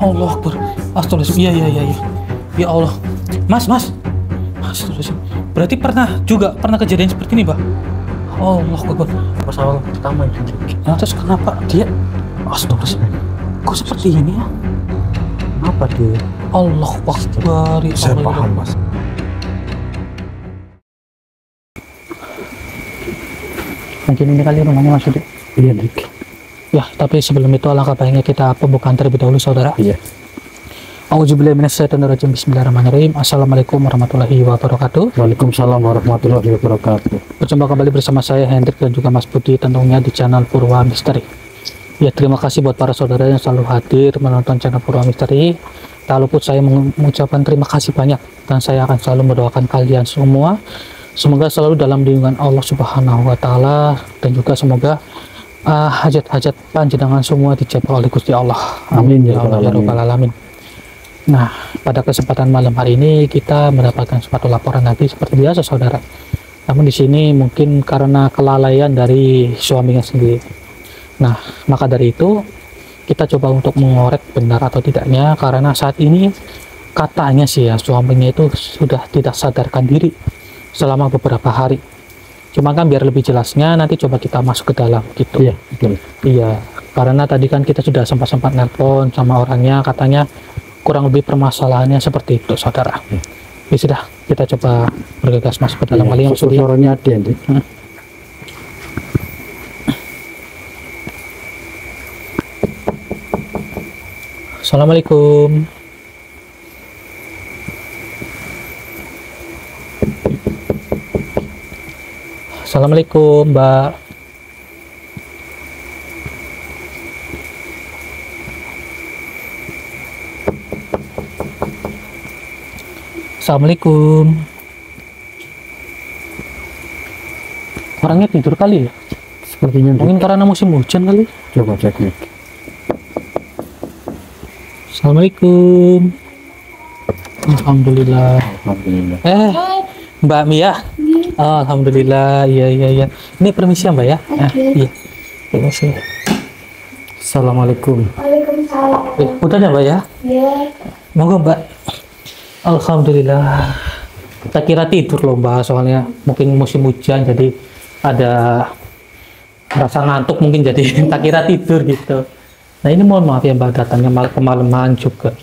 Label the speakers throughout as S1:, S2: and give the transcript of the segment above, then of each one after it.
S1: Allah Akbar. Astagfirullahaladzim. Iya, iya, iya, iya. Ya Allah. Mas. Astagfirullahaladzim. Berarti pernah kejadian seperti ini, Mbak? Allah Akbar.
S2: Masalah pertama itu.
S1: Nah, terus kenapa dia? Astagfirullahaladzim. Kok seperti ini ya?
S2: Kenapa dia?
S1: Allah Akbar. Ya
S2: Saya
S1: Allah,
S2: paham,
S1: ya.
S2: Mas.
S1: Mungkin ini kali rumahnya Mas Yudi.
S2: Iya, Dik.
S1: Ya, tapi sebelum itu alangkah baiknya kita pembukaan terlebih dahulu, saudara.
S2: Iya.
S1: A'udzubillahi minasyaitonirrajim. Bismillahirrahmanirrahim. Assalamualaikum warahmatullahi wabarakatuh.
S2: Waalaikumsalam warahmatullahi wabarakatuh.
S1: Berjumpa kembali bersama saya Hendrik dan juga Mas Budi tentunya di channel Purwa Misteri. Ya, terima kasih buat para saudara yang selalu hadir menonton channel Purwa Misteri. Tak luput saya mengucapkan terima kasih banyak dan saya akan selalu mendoakan kalian semua semoga selalu dalam lindungan Allah Subhanahu wa taala dan juga semoga hajat-hajat panjenengan semua dijabah oleh Gusti Allah. Amin ya Allah ya rabbal alamin. Nah, pada kesempatan malam hari ini kita mendapatkan suatu laporan lagi seperti biasa, saudara. Namun di sini mungkin karena kelalaian dari suaminya sendiri. Nah, maka dari itu kita coba untuk mengorek benar atau tidaknya, karena saat ini katanya sih ya suaminya itu sudah tidak sadarkan diri selama beberapa hari. Cuma kan biar lebih jelasnya nanti coba kita masuk ke dalam gitu.
S2: Iya, betul.
S1: Iya, karena tadi kan kita sudah sempat nelpon sama orangnya, katanya kurang lebih permasalahannya seperti itu, saudara. Ya sudah, kita coba bergegas masuk ke dalam kali yang sulit.
S2: Suaranya ada, Dik.
S1: Assalamualaikum. Assalamualaikum, Mbak. Assalamualaikum. Orangnya tidur kali ya?
S2: Sepertinya, Dik.
S1: Mungkin karena musim hujan kali.
S2: Coba cek, Dik.
S1: Assalamualaikum. Alhamdulillah.
S2: Alhamdulillah.
S1: Mbak Mia. Oh, alhamdulillah. Iya. Ini permisi ya, Mbak ya. Iya. Permisi.
S2: Assalamualaikum.
S3: Waalaikumsalam.
S1: Udah ya, Mbak ya?
S3: Iya.
S1: Monggo, Mbak. Alhamdulillah. Tak kira tidur loh, Mbak, soalnya mungkin musim hujan jadi ada rasa ngantuk mungkin jadi tak kira tidur gitu. Nah, ini mohon maaf ya, Mbak, datangnya kemalaman juga.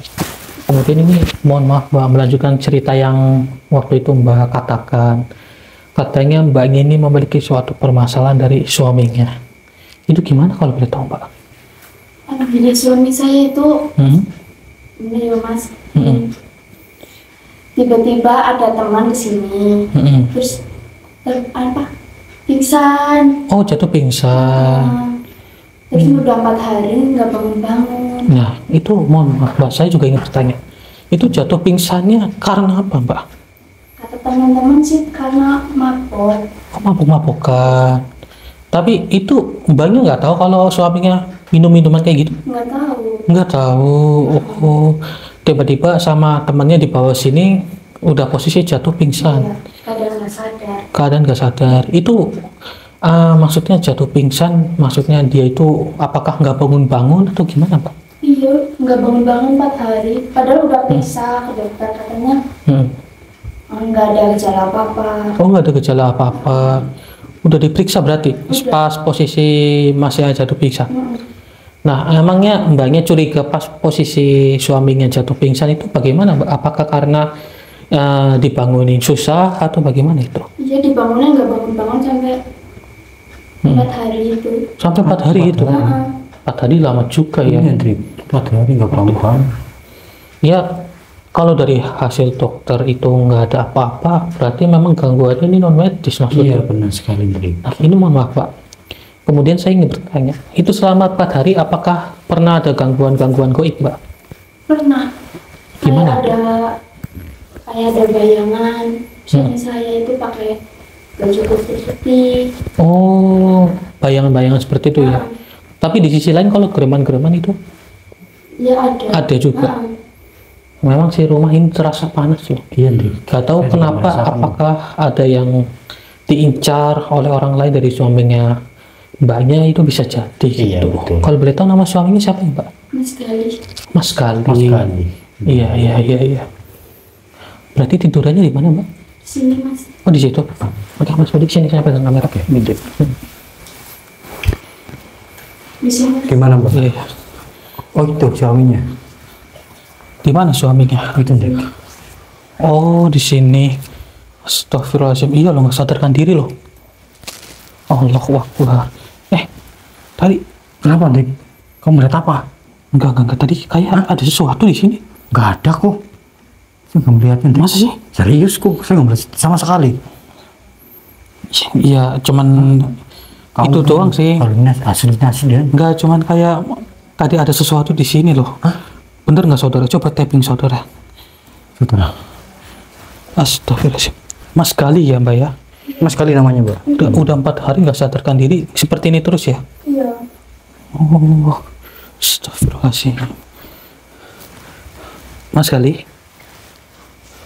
S1: Kemudian ini mohon maaf, Mbak, melanjutkan cerita yang waktu itu Mbak katakan. Katanya Mbak ini memiliki suatu permasalahan dari suaminya. Itu gimana kalau boleh tahu, Mbak?
S3: Jadi suami saya itu, ini ya Mas, tiba-tiba ada teman kesini, terus pingsan.
S1: Oh, jatuh pingsan.
S3: Terus udah 4 hari nggak bangun-bangun.
S1: Nah, itu mohon maaf, Mbak, saya juga ingin bertanya. Itu jatuh pingsannya karena apa, Mbak?
S3: Kata teman-teman sih karena mabok.
S1: Oh, mabuk-mabukan. Tapi itu Mbaknya nggak tahu kalau suaminya minum-minuman kayak gitu?
S3: Nggak tahu.
S1: Nggak tahu. Oh, tiba-tiba sama temannya di bawah sini udah posisi jatuh pingsan.
S3: Iya, kadang nggak sadar.
S1: Keadaan nggak sadar. Itu maksudnya jatuh pingsan, maksudnya dia itu apakah nggak bangun-bangun atau gimana, Pak?
S3: Iya, nggak bangun-bangun 4 hari. Padahal udah periksa ke dokter, katanya nggak ada gejala apa-apa.
S1: Oh, nggak ada gejala apa-apa. Udah diperiksa berarti pas posisi masih jatuh pingsan. Nah, emangnya Mbaknya curiga pas posisi suaminya jatuh pingsan itu bagaimana, Mbak? Apakah karena dibangunin susah atau bagaimana itu?
S3: Iya, dibangunnya nggak bangun-bangun sampai 4 hari itu.
S1: Sampai 4 hari itu? 4 hari lama juga ya.
S2: Iya, Dik. 4 hari nggak bangun.
S1: Ya, kalau dari hasil dokter itu nggak ada apa-apa, berarti memang gangguannya ini non medis maksudnya.
S2: Iya, benar sekali, Dik.
S1: Nah, ini mohon maaf, Pak. Kemudian saya ingin bertanya, itu selama 4 hari apakah pernah ada gangguan-gangguan goib, Mbak?
S3: Pernah.
S1: Gimana?
S3: Kayak ada bayangan. Suami saya itu pakai baju putih.
S1: Oh, bayangan-bayangan seperti itu ya. Tapi di sisi lain kalau gereman-gereman itu
S3: Ya ada.
S1: ada juga. Memang sih rumah ini terasa panas ya.
S2: Iya, Dik.
S1: Gak tahu
S2: Saya juga
S1: kenapa,
S2: merasakan.
S1: apakah ada yang diincar oleh orang lain dari suaminya Mbaknya itu bisa jadi
S2: Iya,
S1: gitu.
S2: betul.
S1: Kalau boleh tahu nama suaminya siapa ya, Mbak?
S3: Mas Gali.
S1: Mas Gali.
S2: Mas Gali.
S1: Iya. Berarti tidurannya di mana, Mbak?
S3: Sini Mas.
S1: Oh, di situ. Oke, Mas Budi, sini saya pegang kamera.
S2: Oke, ini Dek.
S3: Di sini.
S2: Gimana Mbak?
S1: Iya.
S2: Oh itu suaminya.
S1: Di mana suaminya?
S2: Itu Dek.
S1: Oh, di sini. Astagfirullahaladzim. Iya loh, nggak sadarkan diri loh. Allahu Akbar. Tadi
S2: Kenapa Dek? Kamu melihat apa?
S1: enggak. Tadi kayak ada sesuatu di sini.
S2: Gak ada kok. Saya nggak melihatnya Dek.
S1: Masa sih?
S2: Serius kok, saya nggak melihat sama sekali.
S1: Iya, cuman itu doang sih.
S2: Asli dia.
S1: Enggak, cuman kayak tadi ada sesuatu di sini loh.
S2: Hah?
S1: Bener nggak saudara? Coba tapping saudara.
S2: Saudara.
S1: Astagfirullahaladzim. Mas Gali ya, Mbak ya?
S2: Mas Gali namanya Mbak.
S1: Udah 4 hari nggak sadarkan diri seperti ini terus ya?
S3: Iya.
S1: Oh, astagfirullahaladzim. Mas Gali?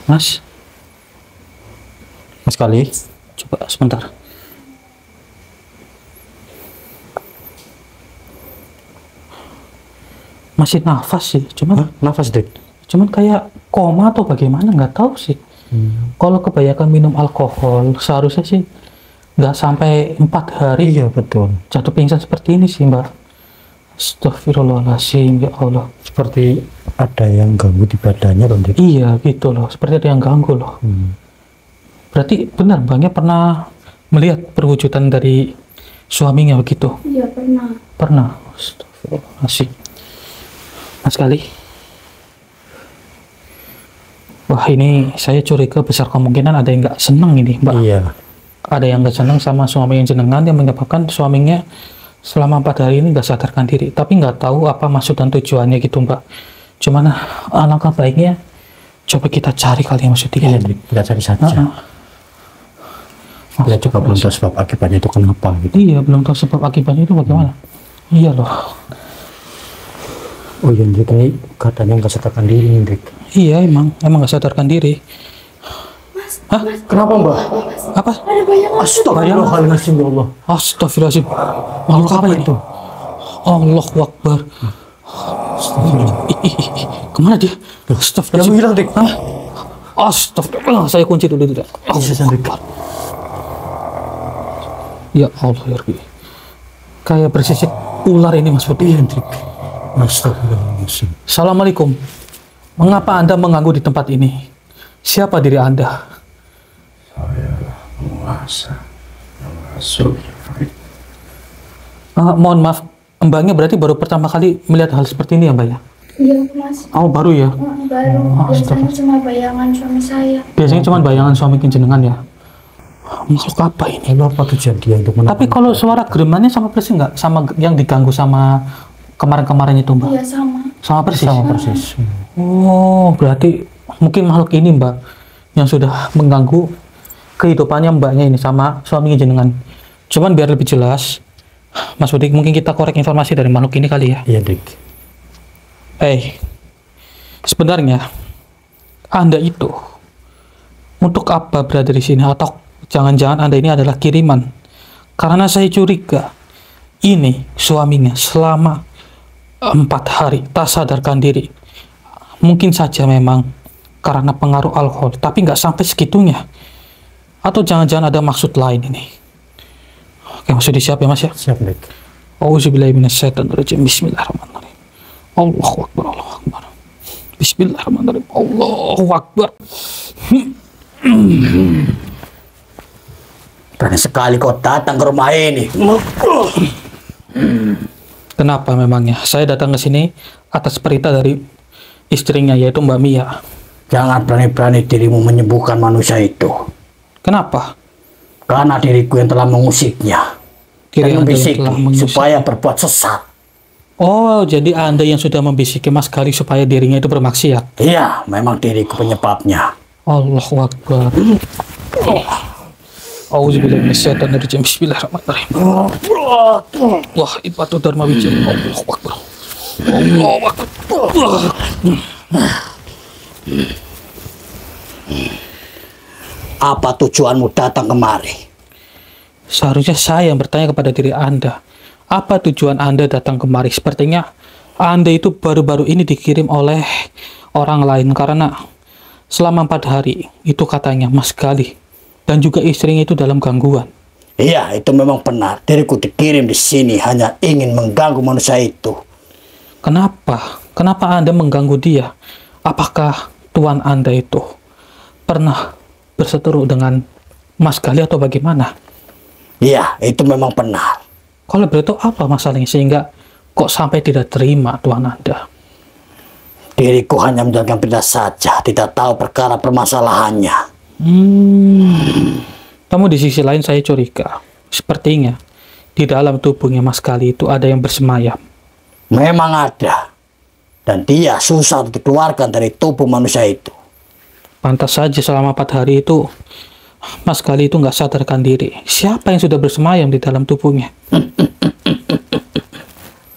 S1: Mas
S2: Gali.
S1: coba sebentar. Masih nafas sih, cuman
S2: Nafas Dek.
S1: kayak koma atau bagaimana, nggak tahu sih. Kalau kebanyakan minum alkohol seharusnya sih nggak sampai 4 hari
S2: Iya betul.
S1: jatuh pingsan seperti ini sih, Mbak. Astagfirullahaladzim, ya Allah.
S2: Seperti ada yang ganggu di badannya loh Dek.
S1: Iya gitu loh, seperti ada yang ganggu loh. Berarti benar Mbaknya pernah melihat perwujudan dari suaminya begitu?
S3: Iya pernah.
S1: Pernah. Astagfirullahaladzim. Mas Gali. Wah, ini saya curiga besar kemungkinan ada yang nggak senang ini, Mbak.
S2: Iya.
S1: Ada yang nggak senang sama suami yang jenengan yang menyebabkan suaminya selama 4 hari ini nggak sadarkan diri. Tapi nggak tahu apa maksud dan tujuannya gitu, Mbak. Cuman alangkah baiknya coba kita cari kali ya maksudnya.
S2: Iya Dek. Kita cari saja. Kita juga belum tahu sebab akibatnya itu kenapa gitu.
S1: Iya, belum tahu sebab akibatnya itu bagaimana. Iya loh.
S2: Oh iya Dek, ini katanya nggak sadarkan diri nih Dek.
S1: Iya, emang nggak sadarkan diri. Hah?
S2: Kenapa Mbak?
S1: Apa?
S3: Ada bayangan.
S2: Astagfirullahaladzim ya Allah.
S1: Astagfirullahaladzim. Makhluk apa itu? Allahu Akbar. Kemana dia? Astagfirullahaladzim.
S2: Yang hilang Dek.
S1: Hah? Astagfirullah. Saya kunci dulu tidak. Ya Allah ya Rabbi. Kayak bersisik ular ini Mas Budi.
S2: Astagfirullahaladzim.
S1: Assalamualaikum. Mengapa Anda mengganggu di tempat ini? Siapa diri Anda?
S4: Saya penguasa yang masuk.
S1: Mohon maaf, Mbaknya berarti baru pertama kali melihat hal seperti ini ya, Mbak ya?
S3: Iya Mas.
S1: Oh, baru ya?
S3: Baru. Biasanya cuma bayangan suami saya.
S1: Biasanya cuma bayangan suami jenengan ya? Makhluk apa ini?
S2: Ini apa tujuan dia untuk
S1: Tapi kalau suara geremannya sama persis nggak? Sama yang diganggu sama kemarin-kemarin itu, Mbak?
S3: Iya sama.
S1: Sama persis?
S2: Sama persis.
S1: Oh, berarti mungkin makhluk ini, Mbak, yang sudah mengganggu kehidupannya Mbaknya ini sama suaminya jenengan. Cuman biar lebih jelas, Mas Budi, mungkin kita korek informasi dari makhluk ini kali ya?
S2: Iya Dek.
S1: Sebenarnya Anda itu untuk apa berada di sini? Atau jangan-jangan Anda ini adalah kiriman? Karena saya curiga ini suaminya selama 4 hari tak sadarkan diri. Mungkin saja memang karena pengaruh alkohol, tapi nggak sampai segitunya. Atau jangan-jangan ada maksud lain ini. Oke, maksudnya siap ya Mas ya?
S2: Siap Dek.
S1: Auzubillahiminasyaitonirrajim. Bismillahirrahmanirrahim. Allahu Akbar, Allahu Akbar. Bismillahirrahmanirrahim. Allahu Akbar.
S2: Berani sekali kau datang ke rumah ini.
S1: Kenapa memangnya? Saya datang ke sini atas perintah dari istrinya, yaitu Mbak Mia.
S2: Jangan berani-berani dirimu menyembuhkan manusia itu.
S1: Kenapa?
S2: Karena diriku yang telah mengusiknya.
S1: Diri
S2: Dan
S1: Anda yang
S2: membisiki
S1: telah mengusik.
S2: supaya berbuat sesat.
S1: Oh, jadi Anda yang sudah membisiki Mas Gali supaya dirinya itu bermaksiat.
S2: Iya, memang diriku penyebabnya.
S1: Allahu Akbar. Auzubillahiminasyaitonirrajim. Bismillahirrahmanirrahim. Wah, ibadu dharma wijaya. Allahu Akbar. Allahu Akbar.
S2: Apa tujuanmu datang kemari?
S1: Seharusnya saya yang bertanya kepada diri Anda. Apa tujuan Anda datang kemari? Sepertinya Anda itu baru-baru ini dikirim oleh orang lain karena selama 4 hari itu katanya Mas Galih dan juga istrinya itu dalam gangguan.
S2: Iya, itu memang benar. Diriku dikirim di sini hanya ingin mengganggu manusia itu.
S1: Kenapa? Kenapa Anda mengganggu dia? Apakah tuan Anda itu pernah berseteru dengan Mas Galih atau bagaimana?
S2: Iya, itu memang benar.
S1: Kalau begitu apa masalahnya sehingga kok sampai tidak terima tuan Anda?
S2: Diriku hanya menjalankan perintah saja, tidak tahu perkara permasalahannya.
S1: Namun di sisi lain saya curiga, sepertinya di dalam tubuhnya Mas Galih itu ada yang bersemayam.
S2: Memang ada. Dan dia susah untuk dikeluarkan dari tubuh manusia itu.
S1: Pantas saja selama 4 hari itu Mas Galih itu nggak sadarkan diri. Siapa yang sudah bersemayam di dalam tubuhnya?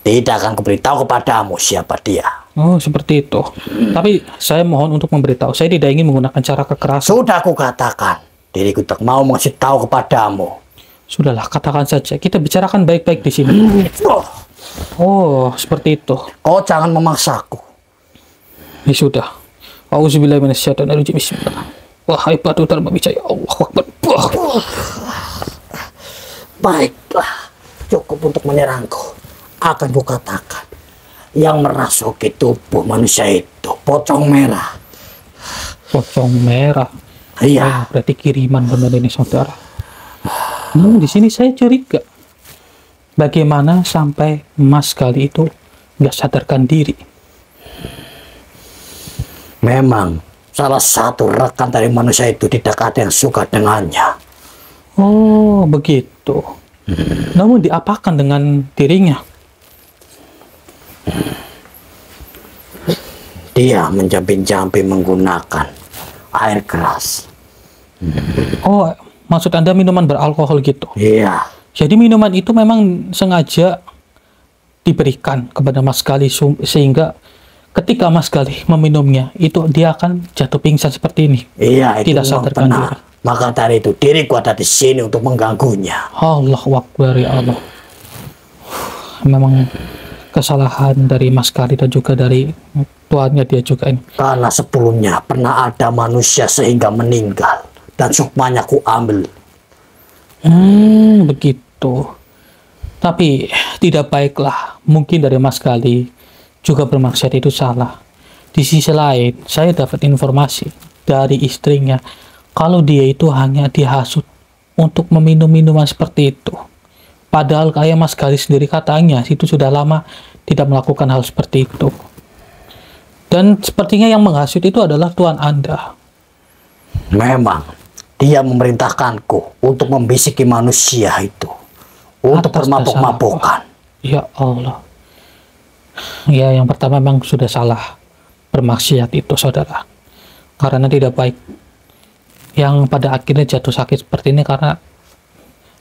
S2: Tidak akan kuberitahu kepadamu siapa dia.
S1: Oh, seperti itu. Tapi saya mohon untuk memberitahu. Saya tidak ingin menggunakan cara kekerasan.
S2: Sudah aku katakan, diriku tak mau mengasih tahu kepadamu.
S1: Sudahlah, katakan saja. Kita bicarakan baik-baik di sini. Oh, seperti itu.
S2: Kau jangan memaksaku.
S1: Ya sudah. Auzubillahi minasyaitonirrajim. Bismillah. Wahai batu termabicaya, Allahu Akbar.
S2: Baiklah, cukup untuk menyerangku. Akan kukatakan, yang merasuki tubuh manusia itu pocong merah.
S1: Pocong merah.
S2: Iya.
S1: Berarti kiriman benar ini saudara. Namun di sini saya curiga. Bagaimana sampai Mas Galih itu nggak sadarkan diri?
S2: Memang salah satu rekan dari manusia itu tidak ada yang suka dengannya.
S1: Oh, begitu. Namun diapakan dengan dirinya?
S2: Dia menjampi-jampi menggunakan air keras.
S1: Oh, maksud Anda minuman beralkohol gitu?
S2: Iya.
S1: Jadi minuman itu memang sengaja diberikan kepada Mas Galih sehingga ketika Mas Galih meminumnya itu dia akan jatuh pingsan seperti ini.
S2: Iya, itu
S1: tidak
S2: memang
S1: sadarkan
S2: benar.
S1: diri.
S2: Maka dari itu diriku ada di sini untuk mengganggunya.
S1: Allahu Akbar ya Allah. Memang kesalahan dari Mas Galih dan juga dari tuannya dia juga ini.
S2: Karena sebelumnya pernah ada manusia sehingga meninggal dan sukmanya ku ambil.
S1: Begitu. Tapi tidak baiklah. Mungkin dari Mas Galih juga bermaksud itu salah. Di sisi lain, saya dapat informasi dari istrinya kalau dia itu hanya dihasut untuk meminum minuman seperti itu. Padahal kayak Mas Galih sendiri katanya itu sudah lama tidak melakukan hal seperti itu. Dan sepertinya yang menghasut itu adalah tuan Anda.
S2: Memang dia memerintahkanku untuk membisiki manusia itu, untuk
S1: Atas
S2: bermabuk-mabukan.
S1: Ya Allah. Ya, yang pertama memang sudah salah bermaksiat itu saudara, karena tidak baik. Yang pada akhirnya jatuh sakit seperti ini karena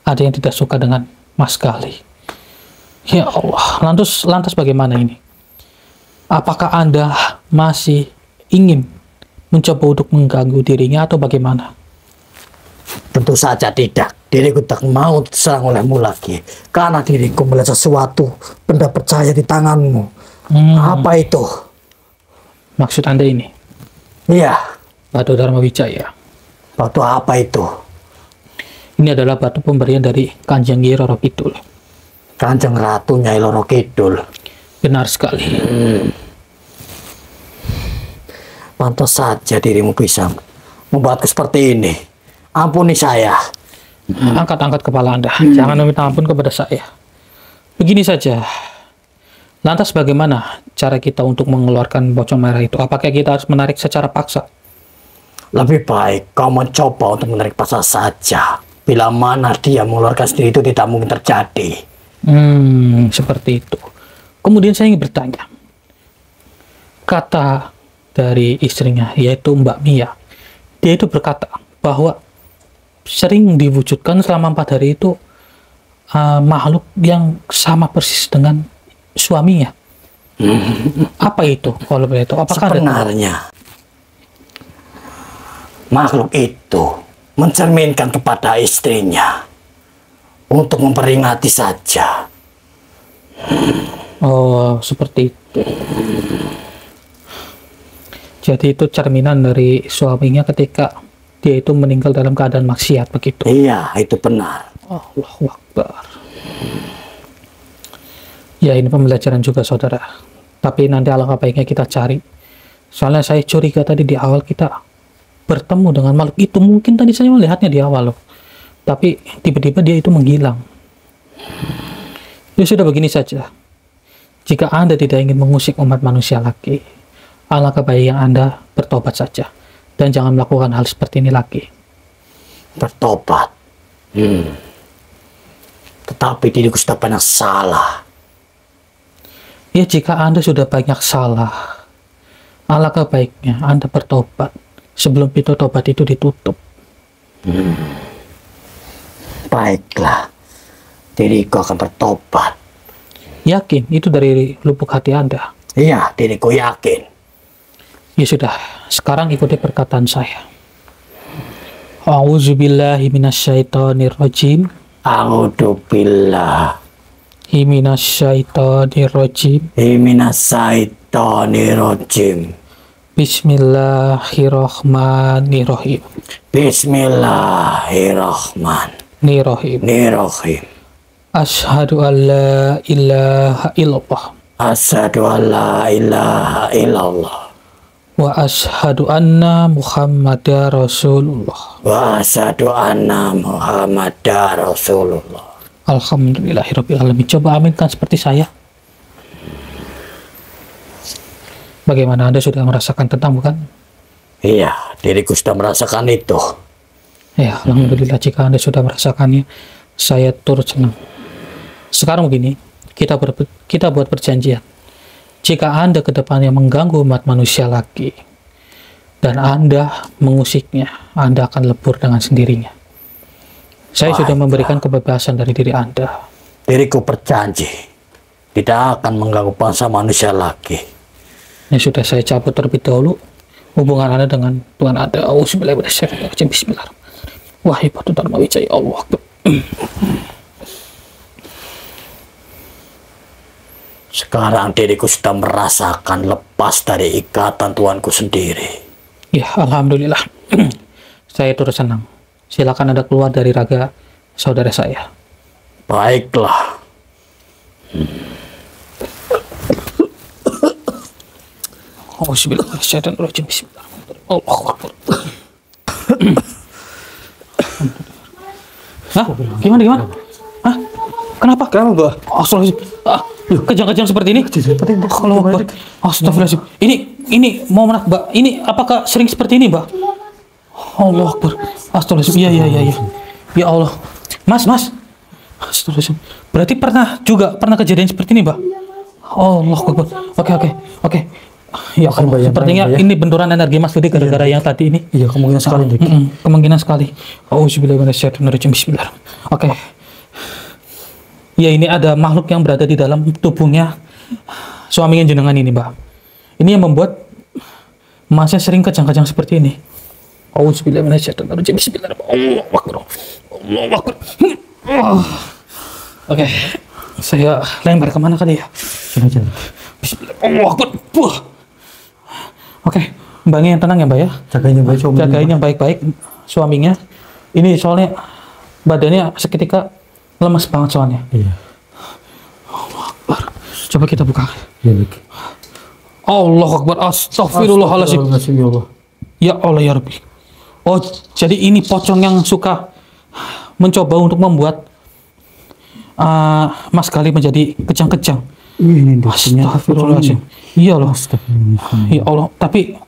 S1: ada yang tidak suka dengan Mas Galih. Ya Allah, lantas bagaimana ini? Apakah Anda masih ingin mencoba untuk mengganggu dirinya atau bagaimana?
S2: Tentu saja tidak. Diriku tak mau diserang olehmu lagi. Karena diriku melihat sesuatu, benda percaya di tanganmu. Apa itu?
S1: Maksud Anda ini?
S2: Iya.
S1: Batu Dharma Wijaya.
S2: Batu apa itu?
S1: Ini adalah batu pemberian dari Kanjeng Nyi Roro Kidul.
S2: Kanjeng Ratu Nyai Roro Kidul.
S1: Benar sekali.
S2: Pantas saja dirimu bisa membuatku seperti ini. Ampuni saya.
S1: Angkat-angkat kepala Anda. Jangan meminta ampun kepada saya. Begini saja. Lantas bagaimana cara kita untuk mengeluarkan pocong merah itu? Apakah kita harus menarik secara paksa?
S2: Lebih baik kau mencoba untuk menarik paksa saja. Bila mana dia mengeluarkan sendiri itu tidak mungkin terjadi.
S1: Seperti itu. Kemudian saya ingin bertanya. Kata dari istrinya, yaitu Mbak Mia. Dia itu berkata bahwa sering diwujudkan selama 4 hari itu makhluk yang sama persis dengan suaminya. Apa itu kalau begitu? Apakah
S2: sebenarnya makhluk itu mencerminkan kepada istrinya untuk memperingati saja.
S1: Oh, seperti itu. Jadi itu cerminan dari suaminya ketika dia itu meninggal dalam keadaan maksiat begitu.
S2: Iya, itu benar.
S1: Allahu Akbar. Ya ini pembelajaran juga saudara. Tapi nanti alangkah baiknya kita cari. Soalnya saya curiga tadi di awal kita bertemu dengan makhluk itu. Mungkin tadi saya melihatnya di awal loh. Tapi tiba-tiba dia itu menghilang. Ya sudah begini saja. Jika Anda tidak ingin mengusik umat manusia lagi, alangkah baiknya Anda bertobat saja. Dan jangan melakukan hal seperti ini lagi.
S2: Bertobat. Tetapi diriku sudah banyak salah.
S1: Ya jika Anda sudah banyak salah, alangkah baiknya Anda bertobat sebelum pintu tobat itu ditutup.
S2: Baiklah, diriku akan bertobat.
S1: Yakin itu dari lubuk hati Anda?
S2: Iya, diriku yakin.
S1: Ya sudah, sekarang ikuti perkataan saya. A'udzubillahi minasyaitonirrajim.
S2: A'udzubillahi
S1: minasyaitonirrajim.
S2: Minasyaitonirrajim.
S1: Bismillahirrahmanirrahim.
S2: Bismillahirrahmanirrahim.
S1: Asyhadu an la ilaha illallah.
S2: Asyhadu an la ilaha illallah.
S1: Wa asyhadu anna Muhammadar Rasulullah.
S2: Wa asyhadu anna Muhammadar Rasulullah.
S1: Alhamdulillahirabbil alamin. Coba aminkan seperti saya. Bagaimana Anda sudah merasakan tentang bukan?
S2: Iya, diriku sudah merasakan itu.
S1: Ya, alhamdulillah jika Anda sudah merasakannya, saya turut senang. Sekarang begini, kita buat perjanjian. Jika Anda ke depannya mengganggu umat manusia lagi, dan Anda mengusiknya, Anda akan lebur dengan sendirinya. Saya sudah memberikan kebebasan dari diri Anda.
S2: Diriku berjanji, tidak akan mengganggu bangsa manusia lagi.
S1: Ya sudah, saya cabut terlebih dahulu hubungan Anda dengan Tuhan Anda. Bismillahirrahmanirrahim. Bismillahirrahmanirrahim. Wahai Batu Dharma Wijaya, Allah.
S2: Sekarang diriku sudah merasakan lepas dari ikatan Tuhanku sendiri.
S1: Ya, alhamdulillah. Saya turut senang. Silakan Anda keluar dari raga saudara saya.
S2: Baiklah.
S1: Bismillahirrahmanirrahim. Bismillahirrahmanirrahim. Allahu Akbar. Hah? Gimana? Hah? Kenapa?
S2: Mbak?
S1: Astagfirullahaladzim. Kejang-kejang seperti ini? Allahu Akbar. Astagfirullahaladzim. Ini mau menak, Mbak. Ini apakah sering seperti ini, Mbak? Allahu Akbar. Astagfirullahaladzim. Iya. Ya Allah. Mas. Astagfirullahaladzim. Berarti pernah kejadian seperti ini, Mbak? Allahu Akbar. Oke. Ya Allah, sepertinya ini benturan energi Mas Ludi gara-gara yang tadi ini.
S2: Iya, kemungkinan sekali.
S1: Kemungkinan sekali. Auzubillahiminasyaitonirrajim. Bismillahirrahmanirrahim. Oke. Ya, ini ada makhluk yang berada di dalam tubuhnya suaminya jenengan ini, Mbak. Ini yang membuat Masnya sering kejang-kejang seperti ini. Auzubillahiminasyaitonirrajim. Bismillahirrahmanirrahim. Allahu Akbar. Oke. Saya lempar kemana kali ya? Bismillahirrahmanirrahim. Allahu Akbar. Oke, Mbaknya yang tenang ya, Mbak ya. Jagain yang baik-baik suaminya. Ini soalnya badannya seketika lemas banget soalnya.
S2: Iya.
S1: Allahu Akbar. Coba kita buka.
S2: Iya.
S1: Allahu Akbar. Astagfirullahaladzim. Ya Allah ya Rabbi. Oh, jadi ini pocong yang suka mencoba untuk membuat Mas Gali menjadi kejang-kejang. Astagfirullahaladzim. Iya loh. Ya Allah. Tapi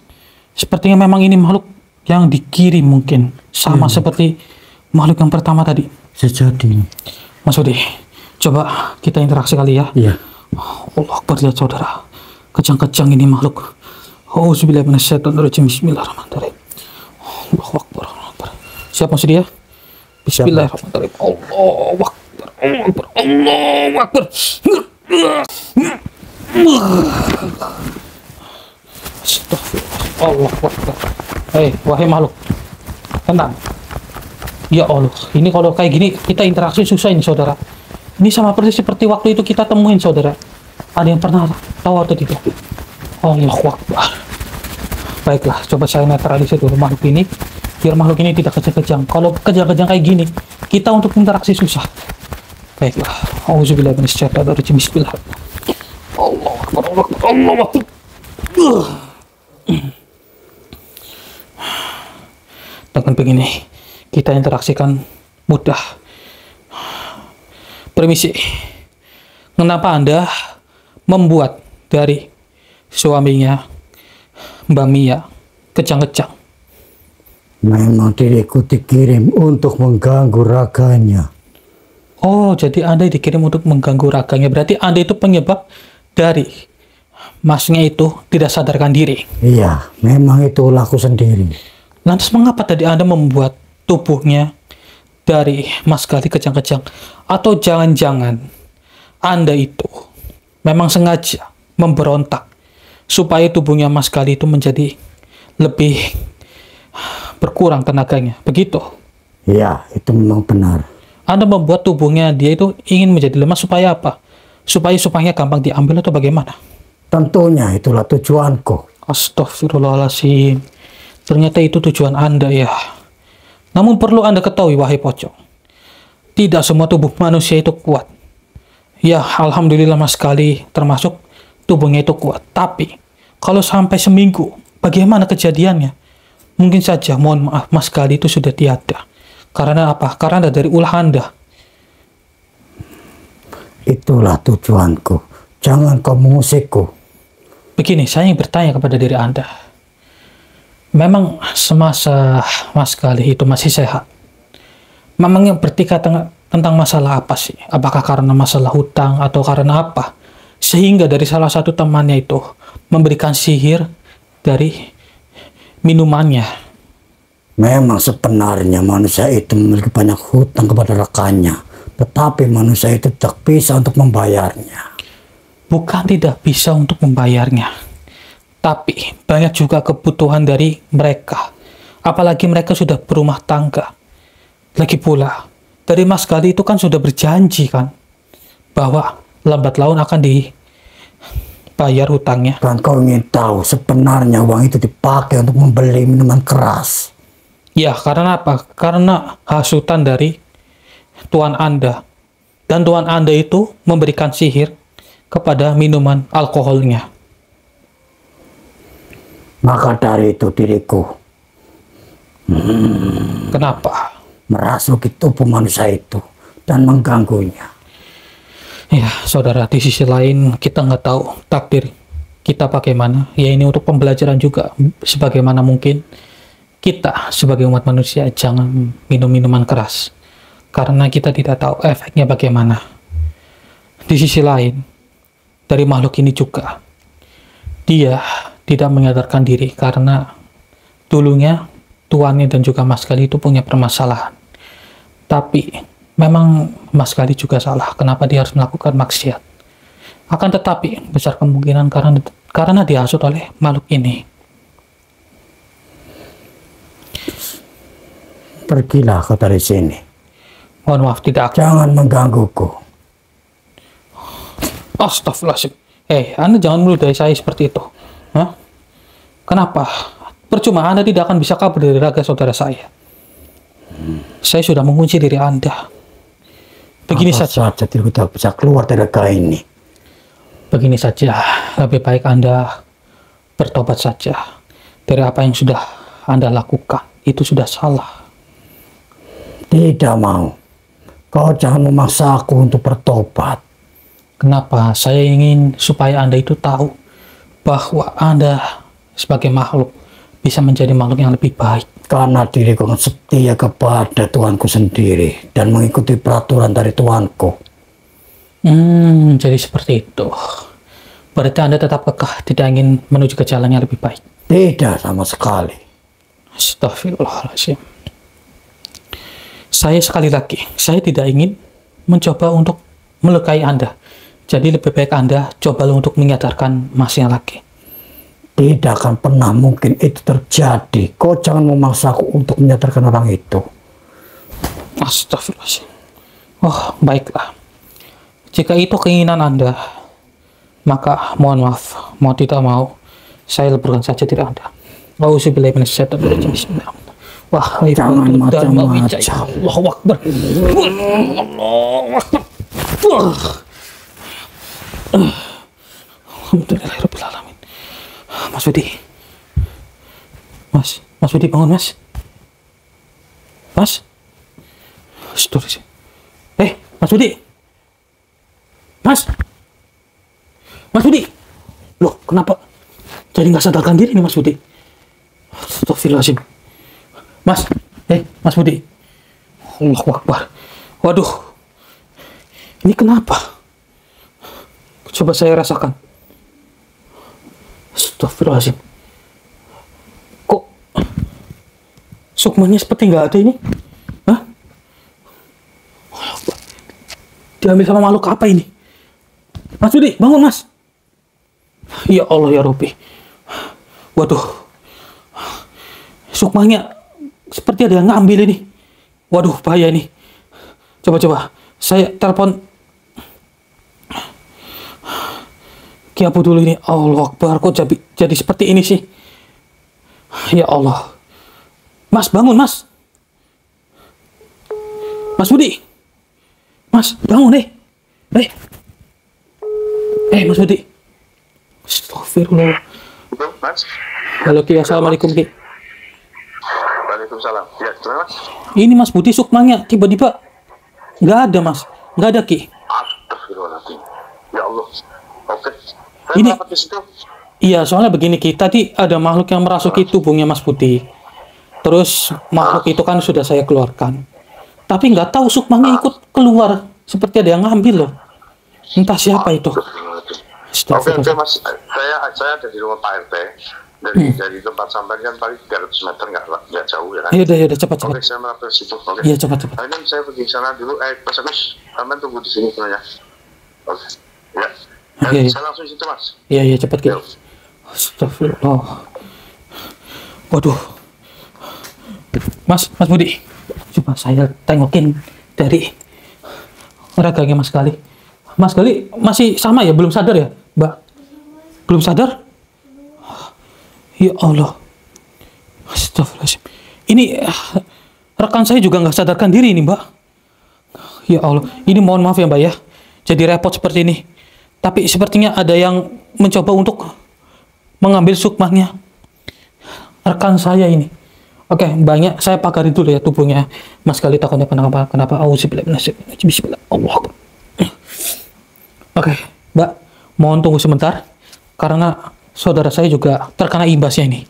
S1: sepertinya memang ini makhluk yang dikirim mungkin sama seperti makhluk yang pertama tadi.
S2: Sejadi.
S1: Mas Udi, coba kita interaksi kali ya.
S2: Iya.
S1: Allah Akbar ya saudara. Kejang-kejang ini makhluk. Auzubillahiminasyaitonirrajim. Bismillahirrahmanirrahim. Allahu Akbar. Siap Mas Udi ya? Bismillahirrahmanirrahim. Allahu Akbar. Allahu Akbar. Astagfirullah. Allahu Akbar. Wahai makhluk, tenang. Ya Allah, ini kalau kayak gini kita interaksi susah ini saudara. Ini sama persis seperti waktu itu kita temuin saudara. Ada yang pernah tahu atau tidak? Allahu Akbar. Baiklah, coba saya netralisir dulu makhluk ini, biar makhluk ini tidak kejang-kejang. Kalau kejang-kejang kayak gini, kita untuk interaksi susah. Baiklah, auzubillahi minasyaitonirrajim. Bismillah. Allahu Akbar, Allahu Akbar, Allahu Akbar. Dengan begini, kita interaksikan mudah. Permisi, kenapa Anda membuat dari suaminya Mbak Mia kejang-kejang?
S2: Memang diriku dikirim untuk mengganggu raganya.
S1: Oh, jadi Anda dikirim untuk mengganggu raganya. Berarti Anda itu penyebab dari masnya itu tidak sadarkan diri.
S2: Iya, memang itu ulahku sendiri.
S1: Lantas mengapa tadi Anda membuat tubuhnya dari Mas Gali kejang-kejang? Atau jangan-jangan Anda itu memang sengaja memberontak supaya tubuhnya Mas Gali itu menjadi lebih berkurang tenaganya, begitu?
S2: Iya, itu memang benar.
S1: Anda membuat tubuhnya dia itu ingin menjadi lemah supaya apa? Supaya gampang diambil atau bagaimana?
S2: Tentunya itulah tujuanku.
S1: Astagfirullahaladzim. Ternyata itu tujuan Anda ya. Namun perlu Anda ketahui, wahai pocong, tidak semua tubuh manusia itu kuat. Ya, alhamdulillah Mas Gali termasuk tubuhnya itu kuat. Tapi kalau sampai seminggu, bagaimana kejadiannya? Mungkin saja, mohon maaf, Mas Gali itu sudah tiada. Karena apa? Karena dari ulah Anda.
S2: Itulah tujuanku. Jangan kau mengusikku.
S1: Begini, saya ingin bertanya kepada diri Anda. Memang semasa Mas Gali itu masih sehat, memangnya bertikai tentang masalah apa sih? Apakah karena masalah hutang atau karena apa? Sehingga dari salah satu temannya itu memberikan sihir dari minumannya.
S2: Memang sebenarnya manusia itu memiliki banyak hutang kepada rekannya, tetapi manusia itu tidak bisa untuk membayarnya.
S1: Bukan tidak bisa untuk membayarnya, tapi banyak juga kebutuhan dari mereka. Apalagi mereka sudah berumah tangga. Lagi pula, dari Mas Gali itu kan sudah berjanji kan, bahwa lambat laun akan dibayar hutangnya.
S2: Dan kau ingin tahu sebenarnya uang itu dipakai untuk membeli minuman keras.
S1: Ya, karena apa? Karena hasutan dari Tuan Anda. Dan Tuan Anda itu memberikan sihir kepada minuman alkoholnya.
S2: Maka dari itu diriku
S1: Kenapa?
S2: merasuki tubuh manusia itu dan mengganggunya.
S1: Ya, saudara, di sisi lain kita nggak tahu takdir kita bagaimana. Ya, ini untuk pembelajaran juga. Sebagaimana mungkin kita sebagai umat manusia jangan minum minuman keras. Karena kita tidak tahu efeknya bagaimana. Di sisi lain, dari makhluk ini juga, dia tidak menyadarkan diri karena dulunya tuannya dan juga Mas Gali itu punya permasalahan. Tapi memang Mas Gali juga salah. Kenapa dia harus melakukan maksiat? Akan tetapi besar kemungkinan karena dihasut oleh makhluk ini.
S2: Pergilah kau dari sini.
S1: Mohon maaf, tidak.
S2: Jangan menggangguku.
S1: Astagfirullahaladzim. Anda jangan meludahi saya seperti itu. Hah? Kenapa? Percuma, Anda tidak akan bisa kabur dari raga saudara saya. Saya sudah mengunci diri Anda. Begini saja.
S2: Diriku tidak bisa keluar dari raga ini.
S1: Begini saja, lebih baik Anda bertobat saja. Dari apa yang sudah Anda lakukan, itu sudah salah.
S2: Tidak mau. Kau jangan memaksa aku untuk bertobat.
S1: Kenapa? Saya ingin supaya Anda itu tahu bahwa Anda sebagai makhluk bisa menjadi makhluk yang lebih baik.
S2: Karena diriku setia kepada Tuanku sendiri dan mengikuti peraturan dari Tuanku.
S1: Jadi seperti itu. Berarti Anda tetap kekeh, tidak ingin menuju ke jalan yang lebih baik.
S2: Tidak sama sekali.
S1: Astagfirullahaladzim. Saya sekali lagi, saya tidak ingin mencoba untuk melukai Anda. Jadi lebih baik Anda coba untuk menyadarkan masnya lagi.
S2: Tidak akan pernah mungkin itu terjadi. Kau jangan memaksaku untuk menyadarkan orang itu.
S1: Astagfirullahaladzim. Oh, baiklah. Jika itu keinginan Anda, maka mohon maaf, mau tidak mau saya leburkan saja tidak ada. Auzubillahi minasyaitonir rajim. Wah,
S2: Jangan macam-macam.
S1: Allahu Akbar. Allahu Akbar. Alhamdulillahirabbil alamin. Mas Budi. Mas Budi bangun, Mas. Mas. Astagfirullah. Mas Budi. Mas Budi. Loh, kenapa jadi nggak sadarkan diri nih Mas Budi? Astagfirullahaladzim. Mas Budi. Allahu Akbar. Waduh, ini kenapa? Coba saya rasakan. Astagfirullahaladzim. Kok sukmanya seperti nggak ada ini? Hah? Diambil sama makhluk apa ini? Mas Budi, bangun Mas. Ya Allah ya Rabbi. Waduh, sukmanya seperti ada yang ngambil ini. Waduh, bahaya ini. Coba saya telepon Ki Abu dulu ini. Allah Akbar, kok jadi seperti ini sih? Ya Allah. Mas, bangun Mas. Mas Budi. Mas, bangun Mas Budi. Astagfirullah.
S5: Mas.
S1: Halo Ki, assalamualaikum Ki.
S5: Waalaikumsalam. Ya, gimana Mas?
S1: Ini Mas Budi sukmanya tiba-tiba nggak ada Mas, nggak ada Ki.
S5: Astagfirullahaladzim. Ya Allah. Oke.
S1: Ini.
S5: Di situ.
S1: Iya, soalnya begini Ki, tadi ada makhluk yang merasuki tubuhnya Mas Budi. Terus makhluk itu kan sudah saya keluarkan. Tapi nggak tahu sukmanya ikut keluar, seperti ada yang ngambil loh. Entah siapa itu.
S5: Oke, Mas. Saya ada di rumah Pak RT. Dari tempat sampai kan paling 300 meter nggak jauh ya kan?
S1: Iya, cepat.
S5: Oke, saya melapor situ. Oke.
S1: Iya, cepat.
S5: Ini saya pergi ke sana dulu. Mas Agus, Taman tunggu di sini sebenarnya. Oke. Ya.
S1: Iya.
S5: Saya langsung situ Mas.
S1: Iya, cepat Ki. Astagfirullah. Waduh. Mas Budi. Coba saya tengokin dari raganya Mas Gali. Mas Gali masih sama ya? Belum sadar ya, Mbak? Belum sadar? Ya Allah. Astagfirullahaladzim. Ini rekan saya juga nggak sadarkan diri ini, Mbak. Ya Allah. Ini mohon maaf ya, Mbak ya. Jadi repot seperti ini. Tapi sepertinya ada yang mencoba untuk mengambil sukmanya rekan saya ini. Oke, banyak saya pagari dulu ya tubuhnya Mas Gali, takutnya kenapa auzubillahi minasyaitonir bismillah. Allah. Oke, Mbak, mohon tunggu sebentar karena saudara saya juga terkena imbasnya ini.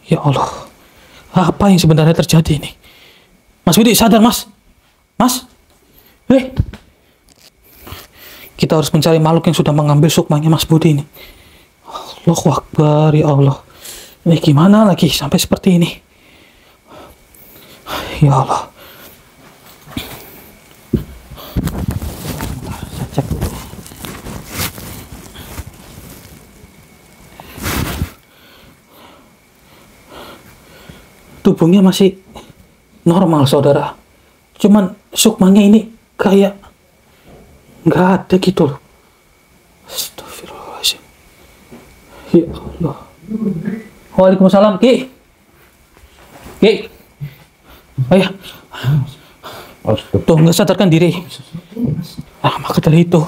S1: Ya Allah, apa yang sebenarnya terjadi ini? Mas Budi, sadar Mas. Kita harus mencari makhluk yang sudah mengambil sukmanya Mas Budi ini. Allahu Akbar, ya Allah. Ini gimana lagi sampai seperti ini? Ya Allah. Saya cek dulu. Tubuhnya masih normal, saudara. Cuman sukmanya ini kayak nggak ada gitu loh. Astagfirullahaladzim. Ya Allah. Waalaikumsalam, Ki. Oh ya. Tuh, nggak sadarkan diri. Maka dari itu.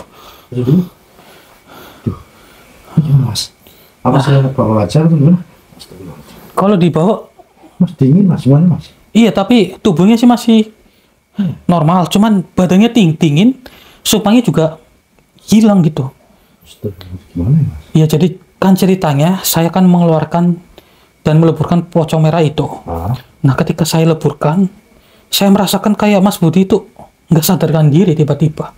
S4: Mas, apa saya bawa wajar tuh gimana?
S1: Kalau dibawa,
S4: Mas dingin Mas, gimana Mas?
S1: iya, tapi tubuhnya sih masih normal. Cuman badannya dingin, sukmanya juga hilang gitu.
S4: Gimana ya Mas?
S1: Iya, jadi kan ceritanya saya kan mengeluarkan dan meleburkan pocong merah itu. Nah, ketika saya leburkan, saya merasakan kayak Mas Budi itu nggak sadarkan diri tiba-tiba.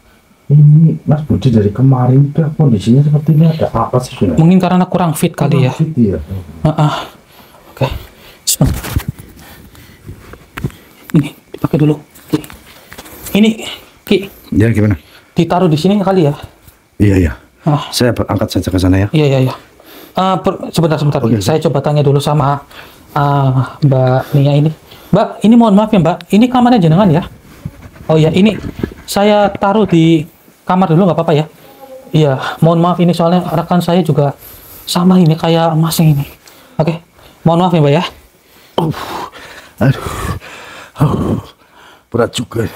S4: Ini Mas Budi dari kemarin tuh kondisinya seperti ini, ada apa sih sebenarnya?
S1: Mungkin karena kurang fit kali ya.
S4: Fit ya.
S1: Oke. Sebentar. Ini dipakai dulu. Ki. Ini Ki.
S4: Ya gimana?
S1: Ditaruh di sini kali ya.
S4: Iya. Saya angkat saja ke sana ya.
S1: Iya. Sebentar.
S4: Oke.
S1: Saya coba tanya dulu sama Mbak Nia ini. Mbak, ini mohon maaf ya Mbak. Ini kamarnya jenengan ya? Oh ya, ini saya taruh di kamar dulu, nggak apa-apa ya? Iya, mohon maaf ini soalnya rekan saya juga sama ini kayak emasnya ini. Oke, mohon maaf ya Mbak ya.
S4: Aduh, berat juga.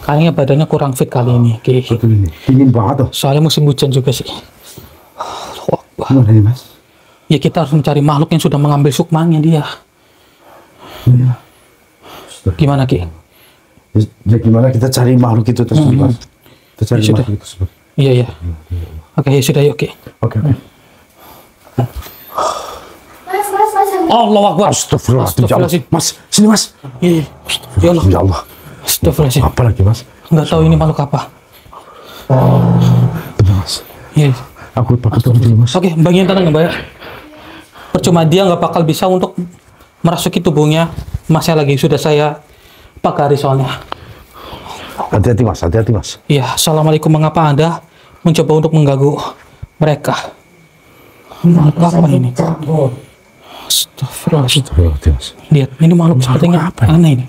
S1: Kayaknya badannya kurang fit kali ini. Oke.
S4: Betul ini, dingin banget tuh.
S1: Soalnya musim hujan juga sih. Allahu Akbar.
S4: Gimana nih Mas?
S1: Ya kita harus mencari makhluk yang sudah mengambil sukmanya dia.
S4: Iya.
S1: Gimana Ki?
S4: Ya gimana kita cari makhluk itu tersebut Mas? Kita cari
S1: Ya, sudah.
S4: makhluk tersebut.
S1: Iya ya. Oke ya sudah yuk Ki.
S4: Oke.
S3: Mas, mas, mas.
S1: Allahu Akbar.
S4: Astagfirullahaladzim.
S1: Astagfirullahaladzim.
S4: Mas, sini Mas.
S1: Iya. Ya Allah.
S4: Ya Allah.
S1: Astagfirullahaladzim.
S4: Apa lagi Mas?
S1: Nggak tahu ini makhluk apa.
S4: Tenang Mas.
S1: Iya.
S4: Aku pakai tunggu dulu Mas.
S1: Oke, bagian tenang ya Mbak ya. Percuma dia nggak bakal bisa untuk merasuki tubuhnya. Masnya lagi sudah saya pagari soalnya.
S4: Hati-hati Mas, hati-hati Mas.
S1: Iya, assalamualaikum. Mengapa Anda mencoba untuk mengganggu mereka? Makhluk apa ini? Astagfirullahaladzim.
S4: Hati-hati Mas.
S1: Lihat, ini makhluk sepertinya
S4: apa ini?
S1: aneh ini.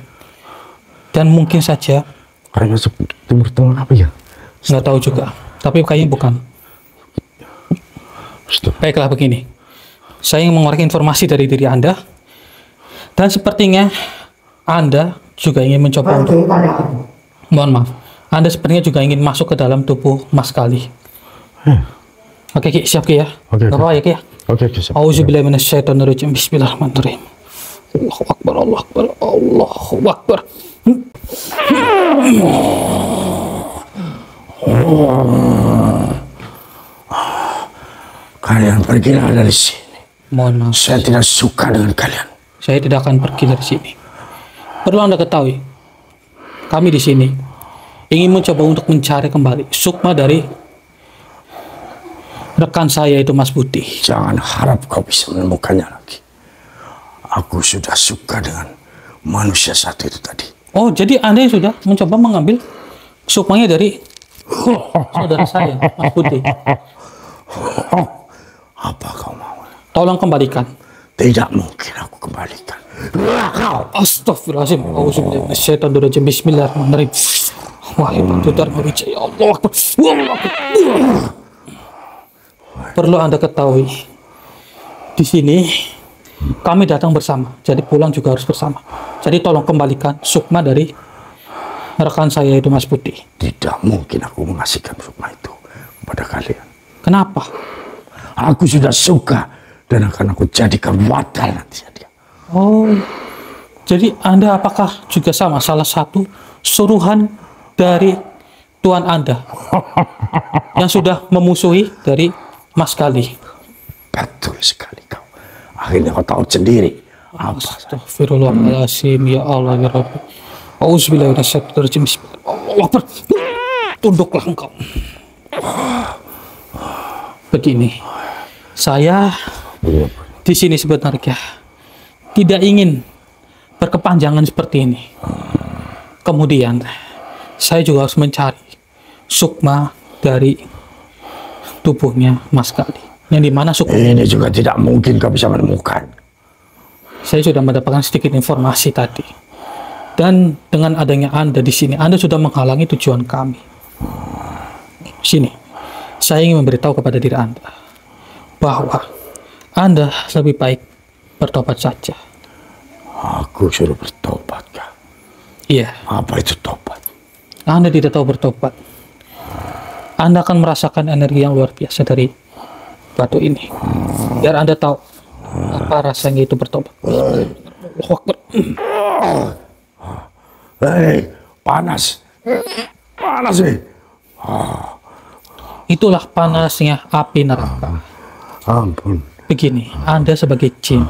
S1: Dan mungkin saja
S4: Kayak masuk Timur Tengah apa ya?
S1: nggak tahu juga. Tapi kayaknya bukan.
S4: Astagfirullah.
S1: Baiklah begini. Saya ingin mengeluarkan informasi dari diri Anda. Dan sepertinya Anda juga ingin mencoba untuk... Mohon maaf. Anda sepertinya juga ingin masuk ke dalam tubuh Mas Kali. Oke, Ki, siap Ki ya?
S4: Oke,
S1: Gak apa-apa ya Ki ya?
S4: Oke, siap.
S1: Auzubillahi minasyaitonirrajim. Bismillahirrahmanirrahim. Allahu Akbar, Allahu Akbar, Allahu Akbar.
S4: Kalian pergilah dari sini.
S1: Mohon maaf.
S4: Saya tidak suka dengan kalian.
S1: Saya tidak akan pergi dari sini. Perlu Anda ketahui, kami di sini ingin mencoba untuk mencari kembali sukma dari rekan saya itu Mas Budi.
S4: Jangan harap kau bisa menemukannya lagi. Aku sudah suka dengan manusia satu itu tadi.
S1: Oh, jadi Anda yang sudah mencoba mengambil sukmanya dari saudara saya, Mas Budi.
S4: Apa kau mau?
S1: Tolong kembalikan.
S4: Tidak mungkin aku kembalikan.
S1: Astagfirullahaladzim. Auzubillahi minasyaitonirrajim. Bismillahirrahmanirrahim. Wahai Batu Dharma Wijaya, Allah Akbar. Allahu Akbar. Perlu Anda ketahui, di sini kami datang bersama, jadi pulang juga harus bersama. Jadi tolong kembalikan sukma dari rekan saya itu Mas Budi.
S4: Tidak mungkin aku mengasihkan sukma itu kepada kalian.
S1: Kenapa?
S4: Aku sudah suka dan akan aku jadikan wadal nanti dia.
S1: Oh, jadi Anda apakah juga sama salah satu suruhan dari Tuhan Anda yang sudah memusuhi dari Mas Kali?
S4: Betul sekali kau. Akhirnya kau tahu sendiri. Apa?
S1: Astagfirullahaladzim, ya Allah ya Rabbi. Auzubillahi minasyaitonirrajim. Allahu Akbar. Tunduklah engkau. Begini, saya di sini sebenarnya tidak ingin berkepanjangan seperti ini. Kemudian saya juga harus mencari sukma dari tubuhnya Mas Kali. Yang dimana sukma
S4: Ini juga tidak mungkin kau bisa menemukan.
S1: saya sudah mendapatkan sedikit informasi tadi. Dan dengan adanya Anda di sini, Anda sudah menghalangi tujuan kami. Sini, saya ingin memberitahu kepada diri Anda bahwa Anda lebih baik bertobat saja.
S4: Aku suruh bertobat kah?
S1: Iya,
S4: Apa itu tobat?
S1: Anda tidak tahu bertobat. Anda akan merasakan energi yang luar biasa dari batu ini. Biar Anda tahu apa rasanya itu bertobat. Allahu Akbar.
S4: Hei, panas. Panas sih.
S1: Itulah panasnya api neraka.
S4: Ampun.
S1: Begini, Anda sebagai jin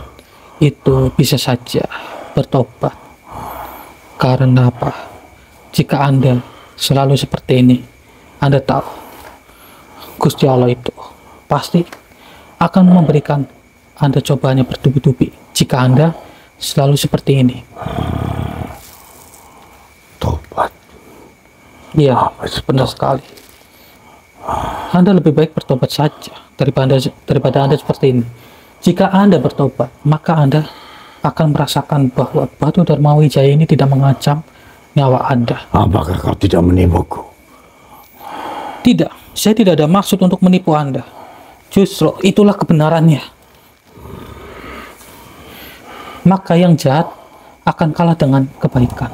S1: itu bisa saja bertobat. Karena apa? Jika Anda selalu seperti ini, Anda tahu Gusti Allah itu pasti akan memberikan Anda cobaan yang bertubi-tubi jika Anda selalu seperti ini.
S4: Tobat.
S1: Iya, benar sekali. Anda lebih baik bertobat saja daripada Anda seperti ini. Jika Anda bertobat, maka Anda akan merasakan bahwa batu Dharma Wijaya ini tidak mengancam nyawa Anda.
S4: Apakah kau tidak menipuku?
S1: Tidak, Saya tidak ada maksud untuk menipu Anda. Justru itulah kebenarannya. Maka yang jahat akan kalah dengan kebaikan.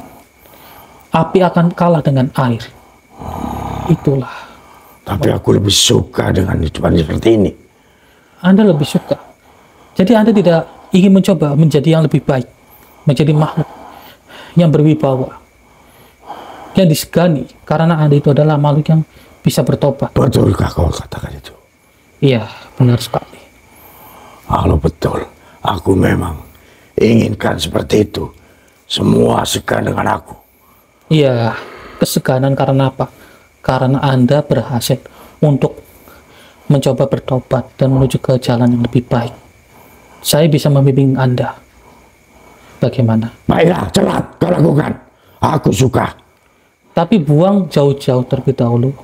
S1: Api akan kalah dengan air. Itulah.
S4: Tapi aku lebih suka dengan hidupan seperti ini.
S1: Anda lebih suka. Jadi Anda tidak ingin mencoba menjadi yang lebih baik. Menjadi makhluk yang berwibawa. Yang disegani. Karena Anda itu adalah makhluk yang bisa bertobat.
S4: Betulkah kau katakan itu?
S1: Iya, benar sekali.
S4: Kalau betul, aku memang inginkan seperti itu. Semua segan dengan aku.
S1: Iya, keseganan karena apa? Karena Anda berhasil untuk mencoba bertobat dan menuju ke jalan yang lebih baik. Saya bisa membimbing Anda. Bagaimana?
S4: Baiklah, cepat kau lakukan. Aku suka.
S1: Tapi buang jauh-jauh terlebih dahulu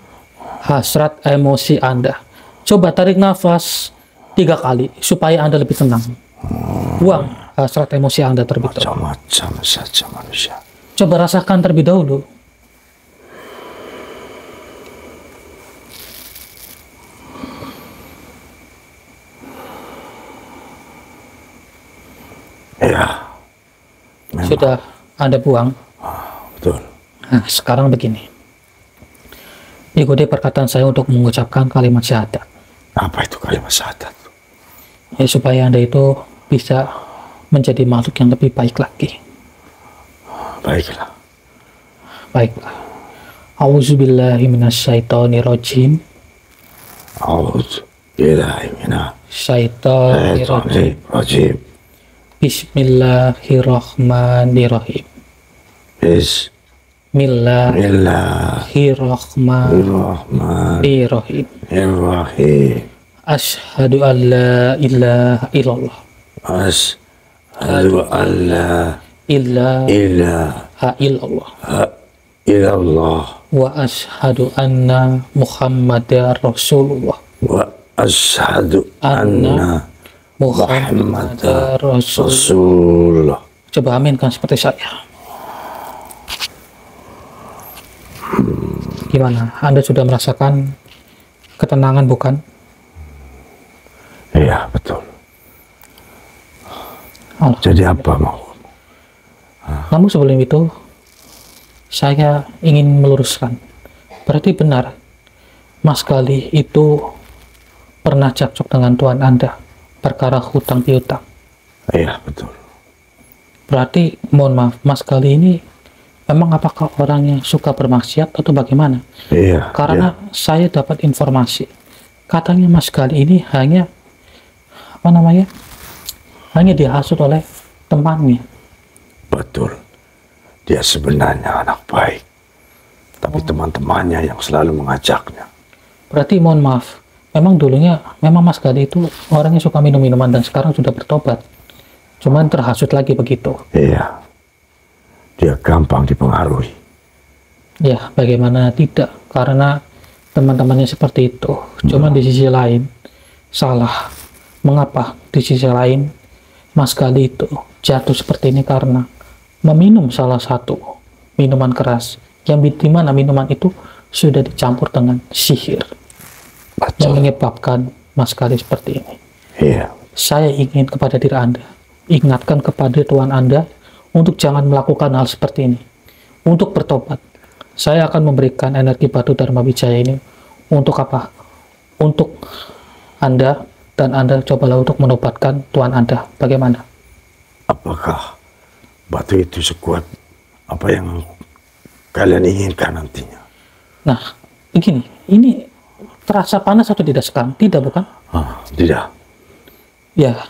S1: hasrat emosi Anda. Coba tarik nafas 3 kali supaya Anda lebih tenang. Buang hasrat emosi Anda terlebih dahulu.
S4: Macam-macam saja manusia.
S1: Coba rasakan terlebih dahulu.
S4: Ya. Memang.
S1: Sudah Anda buang.
S4: Betul.
S1: Nah, sekarang begini. Ikuti perkataan saya untuk mengucapkan kalimat syahadat.
S4: Apa itu kalimat syahadat?
S1: Ya, supaya Anda itu bisa menjadi makhluk yang lebih baik lagi.
S4: Baiklah.
S1: Baiklah. A'udzubillahi minasyaitonirrajim.
S4: A'udzubillahi
S1: Syaitonirrajim.
S4: minasyaitonirrajim.
S1: Bismillahirrahmanirrahim. Bismillahirrahmanirrahim. Asyhadu an la ilaha illallah.
S4: Asyhadu an la
S1: ilaha illallah.
S4: illallah.
S1: Wa asyhadu anna Muhammadar Rasulullah.
S4: Wa asyhadu anna
S1: Muhammadar Rasulullah.
S4: Rasulullah.
S1: Coba aminkan seperti saya. Gimana? Anda sudah merasakan ketenangan, bukan?
S4: Iya, betul. Jadi apa mau?
S1: Namun sebelum itu, saya ingin meluruskan. Berarti benar, Mas Gali itu pernah cekcok dengan Tuhan Anda perkara hutang piutang.
S4: Iya, betul.
S1: Berarti, mohon maaf, Mas Gali ini memang apakah orang yang suka bermaksiat atau bagaimana?
S4: Iya.
S1: Karena saya dapat informasi, katanya Mas Gali ini hanya hanya dihasut oleh temannya.
S4: Betul. Dia sebenarnya anak baik, tapi teman-temannya yang selalu mengajaknya.
S1: Berarti mohon maaf, memang dulunya memang Mas Gali itu orangnya suka minum-minuman dan sekarang sudah bertobat. Cuman terhasut lagi begitu.
S4: Iya. Dia gampang dipengaruhi.
S1: Ya, bagaimana tidak? Karena teman-temannya seperti itu. Cuman di sisi lain salah. Mengapa di sisi lain Mas Gali itu jatuh seperti ini? Karena meminum salah satu minuman keras yang dimana minuman itu sudah dicampur dengan sihir.
S4: Betul.
S1: Yang menyebabkan Mas Gali seperti ini.
S4: Iya.
S1: Saya ingin kepada diri Anda, ingatkan kepada Tuhan Anda untuk jangan melakukan hal seperti ini. Untuk bertobat, saya akan memberikan energi batu Dharma Wijaya ini untuk apa? Untuk Anda, dan Anda cobalah untuk menobatkan Tuhan Anda. Bagaimana?
S4: Apakah batu itu sekuat apa yang kalian inginkan nantinya?
S1: Nah, begini, ini terasa panas atau tidak sekarang? Tidak, bukan?
S4: Tidak.
S1: Ya,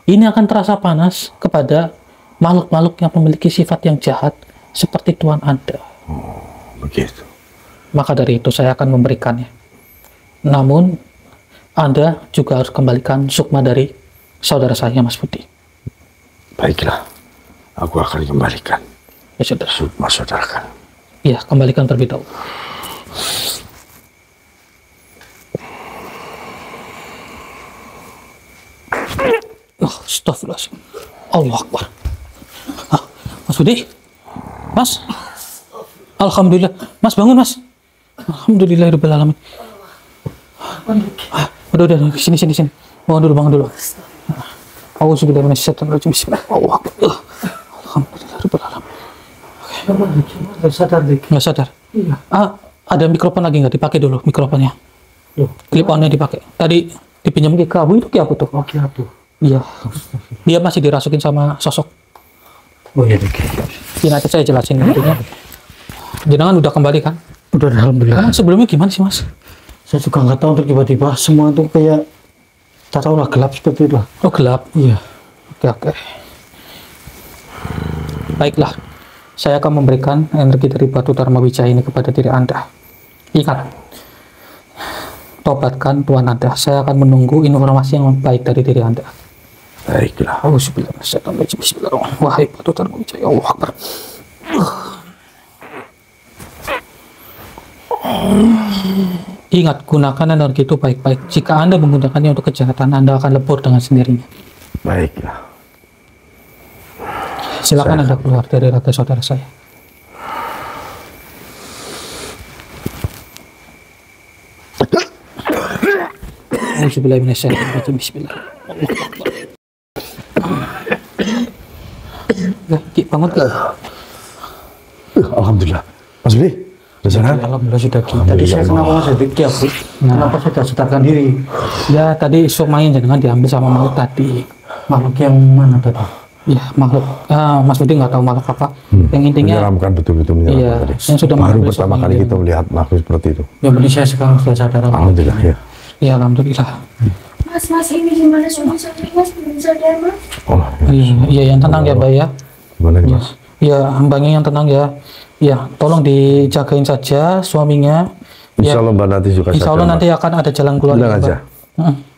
S1: ini akan terasa panas kepada makhluk-makhluk yang memiliki sifat yang jahat seperti Tuhan Anda.
S4: Begitu.
S1: Maka dari itu saya akan memberikannya. Namun Anda juga harus kembalikan sukma dari saudara saya, Mas Budi.
S4: Baiklah, aku akan kembalikan.
S1: Ya sudah.
S4: Sukma saudarakan.
S1: Ya, kembalikan terlebih dahulu. Astagfirullahaladzim. Allah Akbar. Mas Budi, Mas, alhamdulillah, Mas bangun Mas. Alhamdulillahirobbilalamin. Udah, sini. Bangun dulu. Auzubillahi minasyaitonirrajim. Bismillah. Alhamdulillah rabbil alamin. Nggak sadar.
S2: Iya.
S1: Ada mikrofon lagi nggak? Dipakai dulu mikrofonnya. Clip on-nya dipakai. Tadi dipinjam ke Abu itu apa tuh?
S2: Oke, Abu.
S1: Iya. Dia masih dirasukin sama sosok.
S2: Oh iya, Dik.
S1: Ini nanti saya jelasin intinya. Jenengan udah kembali kan?
S2: Udah, alhamdulillah.
S1: Emang sebelumnya gimana sih, Mas?
S2: Saya juga nggak tahu untuk tiba-tiba semua itu kayak tak tahu lah, gelap seperti itu lah.
S1: Oh, gelap.
S2: Iya.
S1: Oke. Baiklah. Saya akan memberikan energi dari batu Dharma Wijaya ini kepada diri Anda. Ingat, tobatkan Tuhan Anda. Saya akan menunggu informasi yang baik dari diri Anda.
S4: Baiklah.
S1: Auzubillahi Bismillahirrahmanirrahim. Wahai batu Dharma Wijaya, Allah Akbar. Ingat, gunakan energi itu baik-baik. Jika Anda menggunakannya untuk kejahatan, Anda akan lebur dengan sendirinya.
S4: Baiklah.
S1: Silakan Anda keluar dari raga saudara saya. Auzubillahi minasyaitonirrajim. Bismillah. Ki, bangun Ki.
S4: Alhamdulillah. Mas Bli, udah sadar?
S2: Alhamdulillah sudah. Tadi saya kenapa Mas Dik? Kenapa saya tidak sadarkan diri?
S1: Ya, tadi Sukmanya jangan diambil sama makhluk tadi.
S2: Makhluk yang mana tadi?
S1: Ya, makhluk. Mas Budi nggak tahu makhluk apa. Yang intinya
S4: menyeramkan, betul-betul menyeramkan
S1: iya,
S4: tadi.
S1: yang sudah
S4: Baru
S1: mengambil
S4: pertama
S1: Sukmanya
S4: kali
S1: ini.
S4: kita melihat makhluk seperti itu.
S2: Ya, berarti saya sekarang sudah sadar.
S4: Alhamdulillah ya.
S1: Ya, alhamdulillah.
S3: Mas, ini gimana suami saya, Mas? Belum sadar, Mas?
S4: Oh,
S1: Iya, yang tenang ya, Mbak ya.
S4: gimana nih, Mas?
S1: Ya, mbaknya yang tenang ya. Ya, tolong dijagain saja suaminya.
S4: Insya
S1: Ya,
S4: Allah Mbak nanti juga
S1: insya Allah nanti akan ada jalan keluar.
S4: Tenang
S1: Mbak.
S4: aja.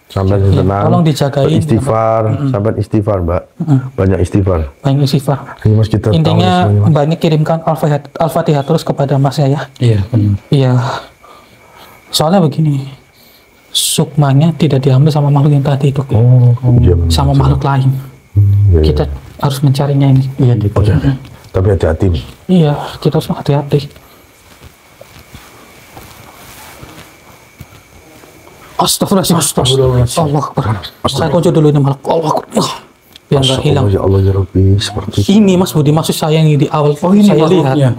S4: Sampai
S1: Ya,
S4: tenang.
S1: tolong dijagain.
S4: Istighfar, sampai istighfar Mbak. Banyak istighfar.
S1: Banyak istighfar.
S4: Ini Mas kita tahu
S1: Intinya
S4: semuanya, Mas.
S1: mbaknya kirimkan Al-Fatihah terus kepada Mas ya.
S2: Iya, benar.
S1: Iya. Soalnya begini, Sukmanya tidak diambil sama makhluk yang tadi itu,
S4: Oh, dia memang
S1: sama
S4: sudah.
S1: makhluk lain.
S4: Iya, iya.
S1: Kita harus mencarinya ini.
S2: Iya, Dik.
S4: Oke. Tapi hati-hati nih.
S1: Iya, kita harus hati-hati. Astagfirullahaladzim. Allah Akbar. Saya kunci dulu ini makhluk. Allah Akbar. Biar nggak hilang.
S4: Ya Allah ya Rabbi, seperti itu.
S1: Ini Mas Budi, maksud saya yang di awal
S2: Oh, ini
S1: saya lihat.
S2: makhluknya.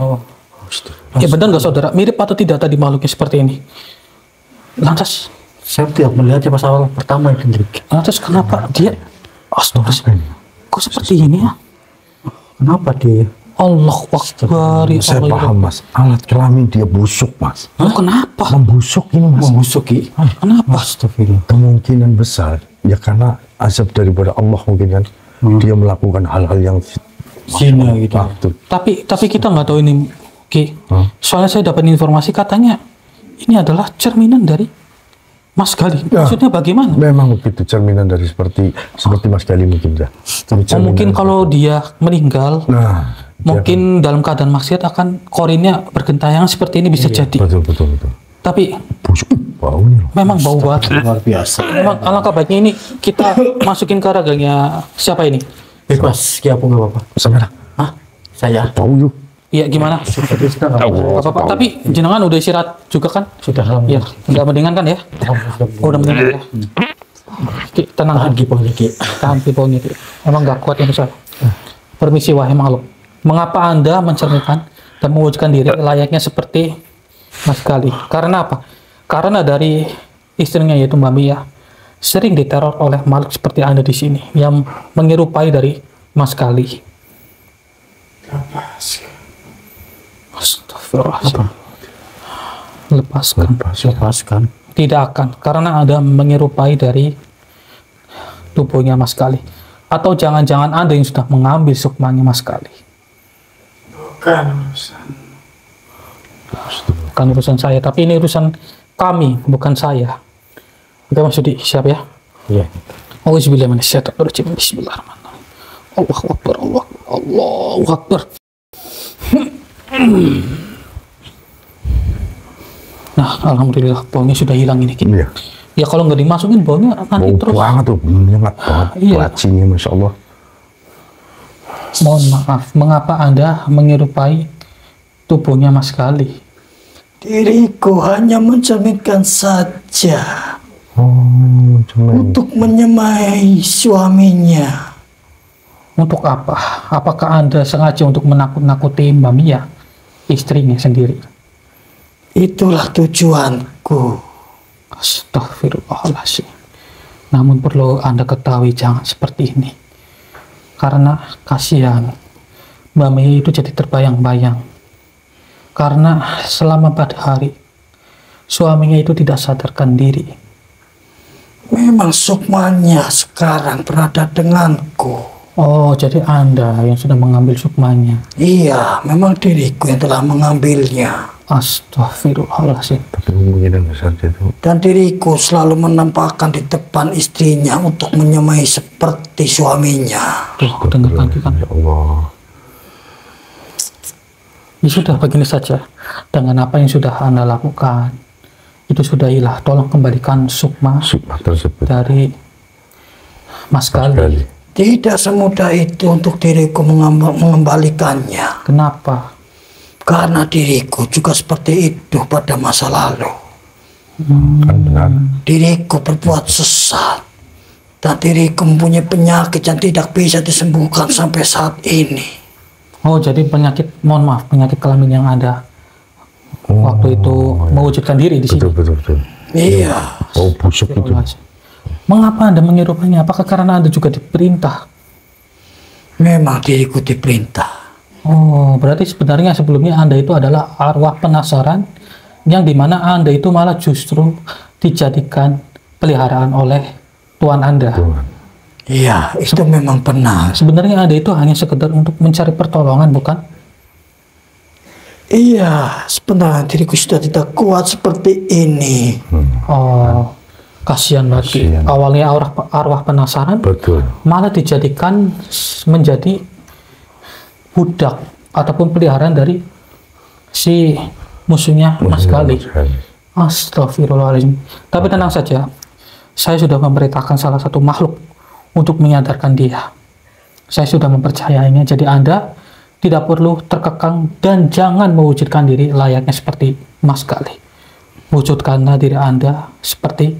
S1: Ya benar nggak saudara? Mirip atau tidak tadi makhluknya seperti ini? Lantas,
S2: Saya tidak melihatnya pas awal pertama itu, Dik.
S1: lantas kenapa dia? Astagfirullah. Kok seperti ini ya?
S2: Kenapa dia?
S1: Allah Akbar. Ya
S4: Saya
S1: Allah, ya
S4: paham Mas, alat kelamin dia busuk Mas.
S1: Rabbi. Kenapa?
S4: Membusuk ini Mas.
S2: Membusuki.
S1: Kenapa?
S2: Astagfirullah.
S4: Kemungkinan besar ya karena azab daripada Allah mungkin kan. Dia melakukan hal-hal yang
S2: Zina gitu.
S4: Betul.
S1: Tapi kita nggak tahu ini, Ki. Soalnya saya dapat informasi katanya ini adalah cerminan dari Mas Gali.
S4: Ya.
S1: Maksudnya bagaimana?
S4: Memang begitu cerminan dari seperti Mas Gali mungkin ya.
S1: Oh, mungkin kalau dia meninggal,
S4: Nah,
S1: mungkin dalam keadaan maksiat akan korinnya bergentayangan seperti ini bisa jadi.
S4: betul.
S1: Tapi
S4: Busuk baunya loh.
S1: memang bau banget.
S2: Luar biasa.
S1: Memang alangkah baiknya ini kita masukin ke raganya siapa ini?
S2: Bebas, ya aku nggak apa-apa.
S4: Sampai lah.
S2: Hah? Saya?
S4: Bau yuk.
S1: Iya gimana?
S2: Seperti sudah nggak apa-apa.
S1: Apa-apa. Tapi jenengan udah istirahat juga kan?
S2: Sudah,
S1: Ya,
S2: alhamdulillah.
S1: nggak mendingan kan ya? Oh, udah mendingan ya. Ki, tenang,
S2: Tahan kiponya, Ki.
S1: tahan tipunya. Emang nggak kuat ini saya. Permisi wahai makhluk. Mengapa Anda mencerminkan dan mewujudkan diri layaknya seperti Mas Gali? Karena apa? Karena dari istrinya yaitu Mbak Mia sering diteror oleh makhluk seperti Anda di sini yang menyerupai dari Mas Gali. Astagfirullahaladzim. Lepaskan. Tidak akan, karena Anda menyerupai dari tubuhnya Mas Gali. Atau jangan-jangan Anda yang sudah mengambil sukmanya Mas Gali. Bukan urusan saya, tapi ini urusan kami, bukan saya. Oke Mas Yudi, siap ya?
S2: Iya.
S1: Auzubillahi minasyaitonirrajim. Bismillahirrahmanirrahim. Allahu Akbar, Allahu Akbar. Nah, alhamdulillah baunya sudah hilang ini. Ki.
S4: Iya.
S1: Ya kalau nggak dimasukin baunya nanti
S4: Bau
S1: terus.
S4: banget tuh, menyengat banget.
S1: Iya.
S4: Lacinya Masya Allah.
S1: Mohon maaf, mengapa Anda menyerupai tubuhnya Mas Gali?
S2: Diriku hanya mencerminkan saja.
S4: Oh, cuman
S2: untuk menyemai suaminya.
S1: Untuk apa? Apakah Anda sengaja untuk menakut-nakuti Mbak Mia, istrinya sendiri?
S2: Itulah tujuanku.
S1: Astagfirullahaladzim. Namun perlu Anda ketahui, jangan seperti ini. Karena kasihan, Mbak Mia itu jadi terbayang-bayang. Karena selama 4 hari, suaminya itu tidak sadarkan diri.
S2: Memang Sukmanya sekarang berada denganku.
S1: Oh, jadi Anda yang sudah mengambil sukmanya.
S2: Iya, memang diriku yang telah mengambilnya.
S1: Astagfirullahaladzim.
S4: tapi mungkin saja itu.
S2: Dan diriku selalu menampakkan di depan istrinya untuk menyemai seperti suaminya.
S1: Tuh, dengarkan kan.
S4: Ya Allah.
S1: Ya sudah, begini saja. Dengan apa yang sudah Anda lakukan, itu sudahilah. Tolong kembalikan sukma
S4: Sukma tersebut.
S1: dari Mas Gali.
S4: Sekali.
S2: Tidak semudah itu untuk diriku mengembalikannya.
S1: Kenapa?
S2: Karena diriku juga seperti itu pada masa lalu.
S4: Kan benar.
S2: Diriku berbuat sesat. Dan diriku mempunyai penyakit yang tidak bisa disembuhkan sampai saat ini.
S1: Oh, jadi penyakit, mohon maaf, penyakit kelamin yang ada waktu itu mewujudkan diri di sini.
S4: Betul.
S2: Iya.
S4: Oh, busuk itu.
S1: Mengapa Anda menyerupannya? Apakah karena Anda juga diperintah?
S2: Memang diriku diperintah.
S1: Oh, berarti sebenarnya sebelumnya Anda itu adalah arwah penasaran yang dimana Anda itu malah justru dijadikan peliharaan oleh Tuan Anda.
S2: Iya, itu memang benar.
S1: Sebenarnya Anda itu hanya sekedar untuk mencari pertolongan, bukan?
S2: Iya, sebenarnya diriku sudah tidak kuat seperti ini.
S1: Oh, kasihan lagi.
S4: Kasihan.
S1: Awalnya arwah penasaran,
S4: Betul.
S1: malah dijadikan menjadi budak ataupun peliharaan dari si musuhnya Mas Gali. Astagfirullahaladzim. Tapi tenang saja, saya sudah memerintahkan salah satu makhluk untuk menyadarkan dia. Saya sudah mempercayainya, jadi Anda tidak perlu terkekang dan jangan mewujudkan diri layaknya seperti Mas Gali. Wujudkanlah diri Anda seperti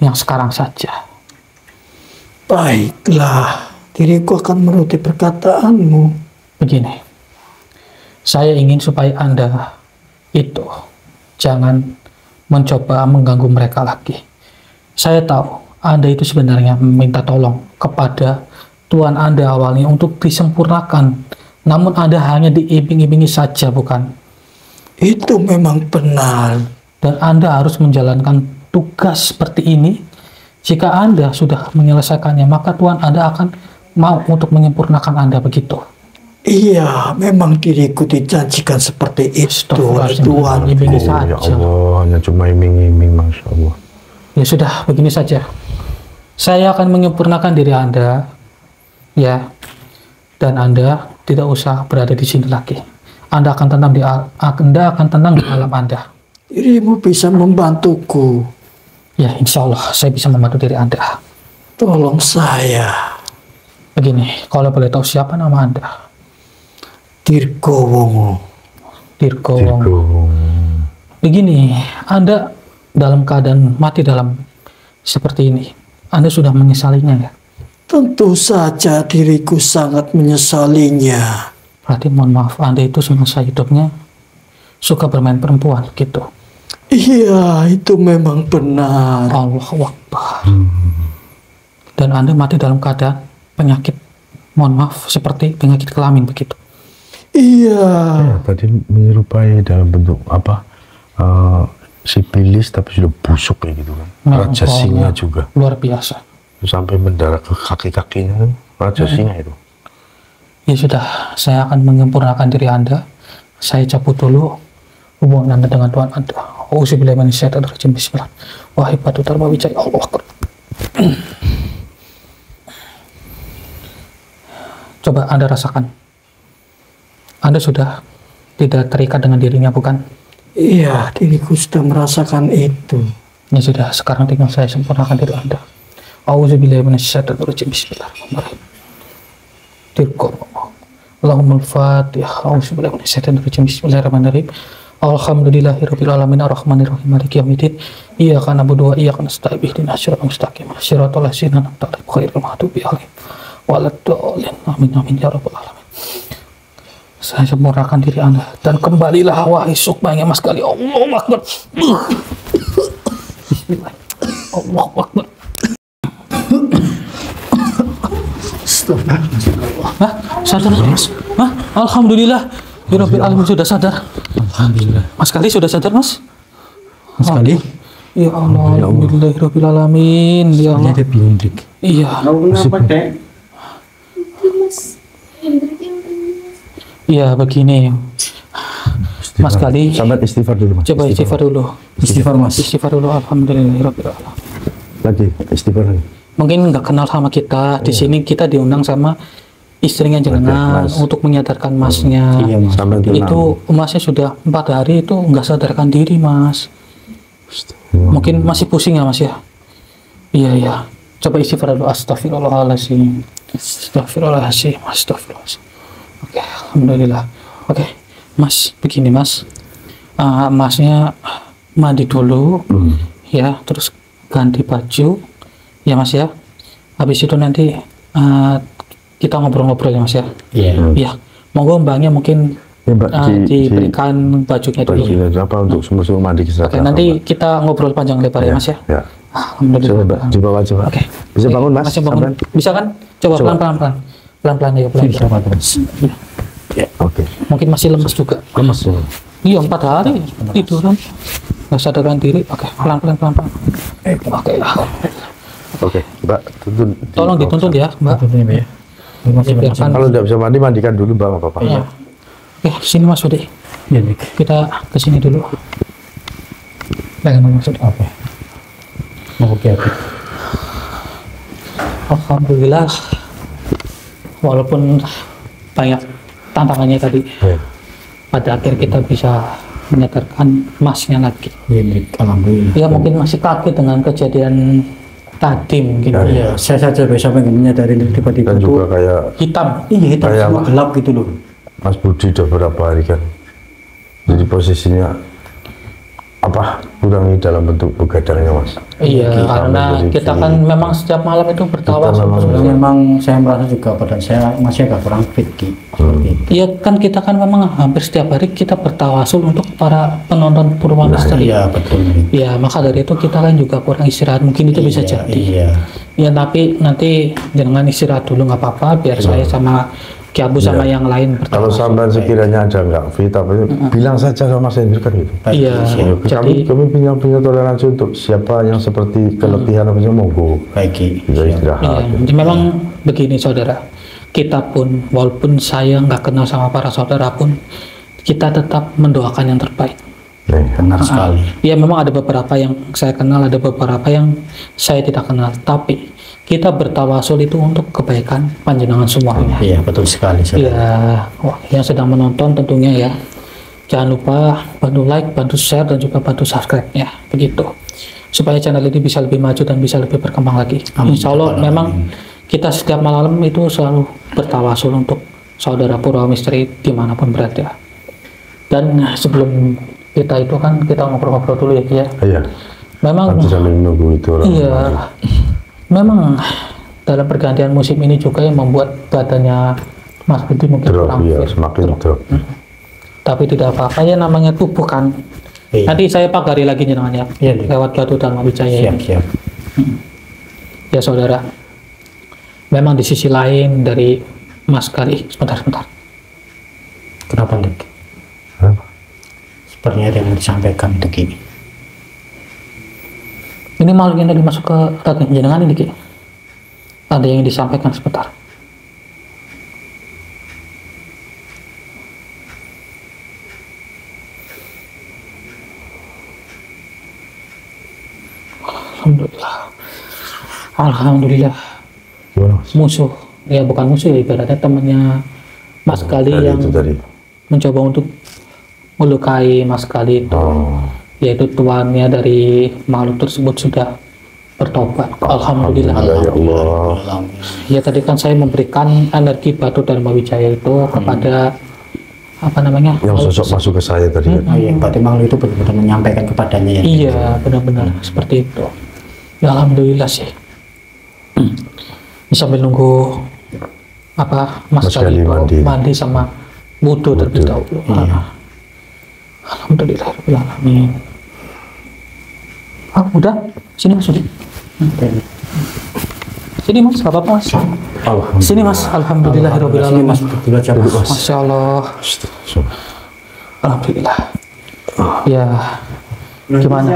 S1: yang sekarang saja.
S2: Baiklah, diriku akan menuruti perkataanmu.
S1: Begini, saya ingin supaya Anda itu jangan mencoba mengganggu mereka lagi. Saya tahu Anda itu sebenarnya meminta tolong kepada Tuan Anda awalnya untuk disempurnakan, namun Anda hanya diiming-imingi saja, bukan?
S2: Itu memang benar.
S1: Dan Anda harus menjalankan tugas seperti ini. Jika Anda sudah menyelesaikannya, maka Tuhan Anda akan mau untuk menyempurnakan Anda, begitu.
S2: Iya, memang diriku dijanjikan seperti itu oleh Tuhan.
S1: Iming-imingi
S4: Oh, ya
S1: saja.
S4: Allah, hanya cuma iming-iming, Masya Allah.
S1: Ya sudah, begini saja. Saya akan menyempurnakan diri Anda, ya, dan Anda tidak usah berada di sini lagi. Anda akan tenang di alam Anda.
S2: Dirimu bisa membantuku.
S1: Ya, insya Allah saya bisa membantu diri Anda.
S2: Tolong saya.
S1: Begini, kalau boleh tahu siapa nama Anda?
S2: Dirgowongo.
S1: Dirgo.
S4: Dirgo.
S1: Begini, Anda dalam keadaan mati dalam seperti ini, Anda sudah menyesalinya, ya?
S2: Tentu saja diriku sangat menyesalinya.
S1: Berarti mohon maaf, Anda itu semasa hidupnya suka bermain perempuan, gitu.
S2: Iya, itu memang benar.
S1: Allahu Akbar. Dan Anda mati dalam keadaan penyakit, mohon maaf, seperti penyakit kelamin, begitu.
S2: Iya.
S4: Ya, tadi menyerupai dalam bentuk apa? Sipilis tapi sudah busuk kayak gitu kan. Raja singa juga.
S1: Luar biasa.
S4: Sampai mendarat ke kaki-kakinya kan. Raja singa itu.
S1: Ya sudah, saya akan menyempurnakan diri Anda. Saya cabut dulu hubungan Anda dengan Tuhan Anda. Auzubillahi minasyaitonir rajim. Bismillah. Wahai batu tarma wijaya, Allah Akbar. Coba Anda rasakan. Anda sudah tidak terikat dengan dirinya, bukan?
S2: Iya, diriku sudah merasakan itu.
S1: Ya sudah, sekarang tinggal saya sempurnakan diri Anda. Auzubillahi minasyaitonir rajim. Bismillahirrahmanirrahim. Dirgo. Allahumma al-Fatihah. Auzubillahi minasyaitonir rajim. Bismillahirrahmanirrahim. Alhamdulillahirabbil alamin arrahmanirrahim maliki yaumiddin Iya karena berdua iya karena setiap ihdina syiratal mustaqim syiratal ladzina an'amta alaihim ghairil maghdubi alaihim waladdallin. Amin amin ya rabbal alamin. Saya sempurnakan diri Anda dan kembalilah wahai sukmanya Mas Gali. Allahu Akbar. Bismillah. Allahu Akbar. Hah? Sadar Mas? Hah? Alhamdulillah. Ya Rabbil alamin sudah sadar.
S2: Alhamdulillah.
S1: Mas Gali sudah sadar Mas?
S2: Mas Gali.
S1: Ya Allah, alhamdulillahirabbil alamin. Ya Allah.
S2: Ada Hendrik.
S1: Iya.
S5: Kenapa, Dek?
S3: Itu Mas Hendrik yang ini.
S1: Iya begini. Mas Gali.
S6: Sampai istighfar dulu Mas.
S1: Coba istighfar dulu.
S2: Istighfar Mas.
S1: Istighfar dulu. Alhamdulillahirabbil alamin.
S6: Lagi istighfar lagi.
S1: Mungkin nggak kenal sama kita. Di sini kita diundang sama istrinya jenengan
S6: Mas.
S1: untuk menyadarkan masnya.
S2: Iya Mas.
S6: Sampai
S1: Itu masnya sudah 4 hari itu nggak sadarkan diri Mas. Mungkin masih pusing ya Mas ya. Iya iya. Coba istighfar dulu. Astagfirullahaladzim. Astagfirullahaladzim. Astagfirullahaladzim. Oke, alhamdulillah. Oke, Mas, begini Mas. Masnya mandi dulu, ya, terus ganti baju, ya Mas ya. Habis itu nanti kita ngobrol-ngobrol ya Mas ya.
S2: Iya.
S1: Ya, monggo mbaknya mungkin
S6: Ya, Mbak,
S1: diberikan bajunya dulu.
S6: bajunya apa untuk semua mandi
S1: Oke, nanti kita ngobrol panjang lebar ya Mas ya.
S6: Ya.
S1: Alhamdulillah.
S6: Coba Mbak, di bawah coba.
S1: Oke.
S6: Bisa bangun Mas?
S1: Masnya bangun.
S6: Sampai?
S1: Bisa kan? Coba
S6: Coba.
S1: pelan-pelan. Pelan-pelan ya, pelan-pelan. Iya.
S6: Ya, oke.
S1: Mungkin masih lemes juga.
S6: Lemes ya.
S1: Iya 4 hari tiduran nggak sadarkan diri. Oke pelan-pelan. Oke
S6: Oke, Mbak, tuntun.
S1: tolong dituntun ya Mbak.
S2: Ini ya.
S1: Biarkan.
S6: Kalau tidak bisa mandi, mandikan dulu Mbak, nggak apa-apa.
S1: Iya. Oke sini Mas Budi,
S2: Iya Dik.
S1: kita kesini dulu. Pegang Mas Budi.
S2: Oke. Oke.
S1: Alhamdulillah walaupun banyak tantangannya tadi,
S6: Ya.
S1: pada akhir kita bisa menyadarkan masnya lagi.
S2: Iya Dik. Alhamdulillah.
S1: Ya mungkin masih kaget dengan kejadian tadi mungkin.
S6: Ya,
S2: Iya, saya saja bisa menyadari tiba-tiba
S6: Dan
S2: tuh
S6: juga kayak
S1: Hitam.
S2: iya hitam
S6: kayak
S2: semua gelap gitu loh.
S6: Mas Budi udah berapa hari kan. Jadi posisinya apa kurangi dalam bentuk begadangnya Mas.
S1: Iya, karena
S6: menjadi
S1: kita kan memang setiap malam itu bertawasul.
S6: memang-
S2: Sebenarnya memang saya merasa juga badan saya masih agak kurang fit Ki. Seperti itu.
S1: Iya kan kita kan memang hampir setiap hari kita bertawasul untuk para penonton Purwa Misteri.
S2: Iya betul Dik.
S1: Ya maka dari itu kita kan juga kurang istirahat. Mungkin itu bisa
S2: Iya,
S1: jadi.
S2: Iya.
S1: Ya tapi nanti jangan istirahat dulu nggak apa-apa. Biar saya sama Ki Abu sama yang lain
S6: Kalau
S1: bertawasul.
S6: sampai sekiranya ada nggak fit apa itu, bilang saja sama Mas Hendrik kan gitu.
S1: Iya. Jadi
S6: Kami punya toleransi untuk siapa yang seperti kelebihan apa monggo
S2: Baik Ki.
S6: bisa
S1: iya,
S6: istirahat.
S1: jadi memang begini saudara. Kita pun walaupun saya nggak kenal sama para saudara pun kita tetap mendoakan yang terbaik.
S6: Nih,
S2: Benar sekali.
S1: Ya memang ada beberapa yang saya kenal, ada beberapa yang saya tidak kenal. Tapi kita bertawasul itu untuk kebaikan panjenengan semuanya.
S2: Iya betul sekali. Saudara.
S1: Ya, wah, yang sedang menonton tentunya ya, jangan lupa bantu like, bantu share, dan juga bantu subscribe ya, begitu. Supaya channel ini bisa lebih maju dan bisa lebih berkembang lagi.
S2: Amin.
S1: Insya Allah memang kita setiap malam itu selalu bertawasul untuk saudara Purwa Misteri dimanapun berada. Dan sebelum kita itu kan kita ngobrol-ngobrol dulu ya Ki ya.
S6: iya.
S1: Memang
S6: Nanti sambil menunggu itu orang.
S1: iya, memang dalam pergantian musim ini juga yang membuat badannya Mas Budi mungkin
S6: Drop,
S1: kurang
S6: iya,
S1: fit.
S6: semakin
S1: Drop.
S6: drop.
S1: Tapi tidak apa-apa ya, namanya tubuh kan.
S2: Iya.
S1: Nanti saya pagari lagi jenengan ya,
S2: Iya, Dik.
S1: lewat Batu Dharma Wijaya
S2: Siap
S1: ini.
S2: siap.
S1: Ya saudara, memang di sisi lain dari Mas Gali, sebentar.
S2: Kenapa Dik?
S6: Apa?
S2: Sepertinya ada yang mau disampaikan itu Ki.
S1: Ini makhluk yang tadi masuk ke daging jenengan ini Ki. Ada yang disampaikan sebentar. Alhamdulillah. Alhamdulillah.
S6: Gimana Mas?
S1: Musuh, ya bukan musuh ya, ibaratnya temannya Mas Gali
S6: Dari
S1: yang
S6: itu tadi.
S1: mencoba untuk melukai Mas Gali itu,
S6: Oh,
S1: yaitu tuannya dari makhluk tersebut sudah bertobat. Alhamdulillah.
S6: ya Allah.
S1: Ya tadi kan saya memberikan energi Batu Dharma Wijaya itu kepada apa namanya
S6: yang sosok masuk ke saya tadi kan.
S2: Oh iya, berarti Mang itu benar-benar menyampaikan kepadanya ya.
S1: Iya, benar-benar seperti itu. Ya alhamdulillah sih. Sambil nunggu apa Mas
S6: Gali
S1: mandi sama wudhu terlebih dahulu. Alhamdulillah rabbil alamin. Udah, sini Mas. Sini Mas, gak apa-apa Mas. Sini Mas, alhamdulillah rabbil alamin.
S2: Mas, betul aja Mas.
S1: Masya Allah. Alhamdulillah. Ya, gimana?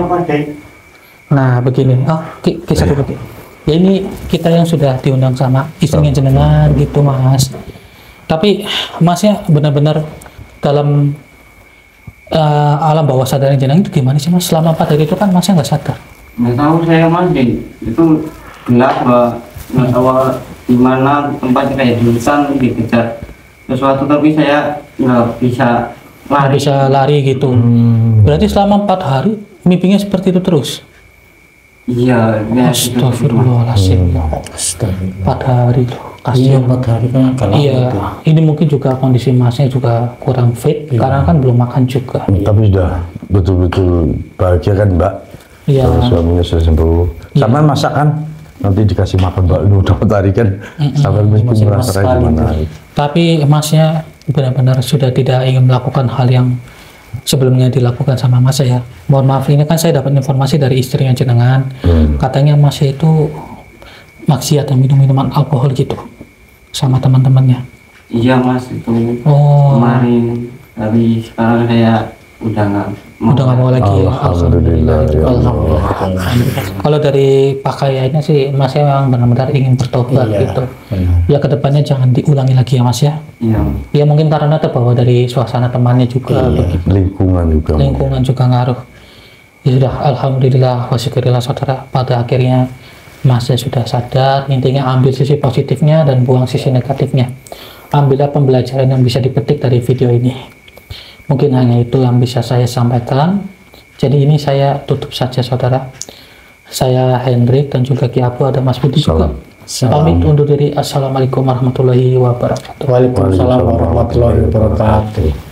S1: Nah, begini. Kisah dulu. Ya ini kita yang sudah diundang sama istrinya jenengan gitu Mas. Tapi Masnya benar-benar dalam alam bawah sadar jenengan itu gimana sih Mas? Selama 4 hari itu kan Masnya nggak sadar.
S7: Nggak tahu saya Mas, itu gelap nggak tahu di mana tempatnya, kayak di hutan dikejar sesuatu tapi saya nggak bisa lari.
S1: Lari gitu. Berarti selama 4 hari mimpinya seperti itu terus?
S7: Iya.
S1: Astagfirullahaladzim. 4 hari loh.
S2: Iya, 4 hari kan agak lama
S1: Iya,
S2: itu.
S1: ini mungkin juga kondisi Masnya juga kurang fit karena kan belum makan juga.
S6: Tapi sudah betul-betul bahagia kan Mbak?
S1: Iya.
S6: Kalau suaminya sudah sembuh. Sama masak kan? Nanti dikasih makan Mbak lu dapat hari kan? Sampai mesti merasa gimana.
S1: Tapi Masnya benar-benar sudah tidak ingin melakukan hal yang sebelumnya dilakukan sama Mas ya. Mohon maaf, ini kan saya dapat informasi dari istrinya jenengan. Katanya Mas itu maksiat dan minum minuman alkohol gitu sama teman-temannya.
S7: Iya Mas, itu kemarin, tapi sekarang saya udah nggak mau
S1: lagi.
S6: Alhamdulillah.
S1: Kalau dari pakaiannya sih Mas memang benar-benar ingin bertobat gitu. Ya kedepannya jangan diulangi lagi ya Mas ya.
S7: Iya.
S1: Ya mungkin karena terbawa dari suasana temannya juga. Lingkungan juga ngaruh. Ya sudah, alhamdulillah wasyukurillah saudara, pada akhirnya Masnya sudah sadar. Intinya ambil sisi positifnya dan buang sisi negatifnya. Ambillah pembelajaran yang bisa dipetik dari video ini. Mungkin hanya itu yang bisa saya sampaikan. Jadi ini saya tutup saja saudara. Saya Hendrik dan juga Ki Abu, ada Mas Budi juga. Pamit undur diri. Assalamualaikum warahmatullahi wabarakatuh.
S2: Waalaikumsalam warahmatullahi wabarakatuh.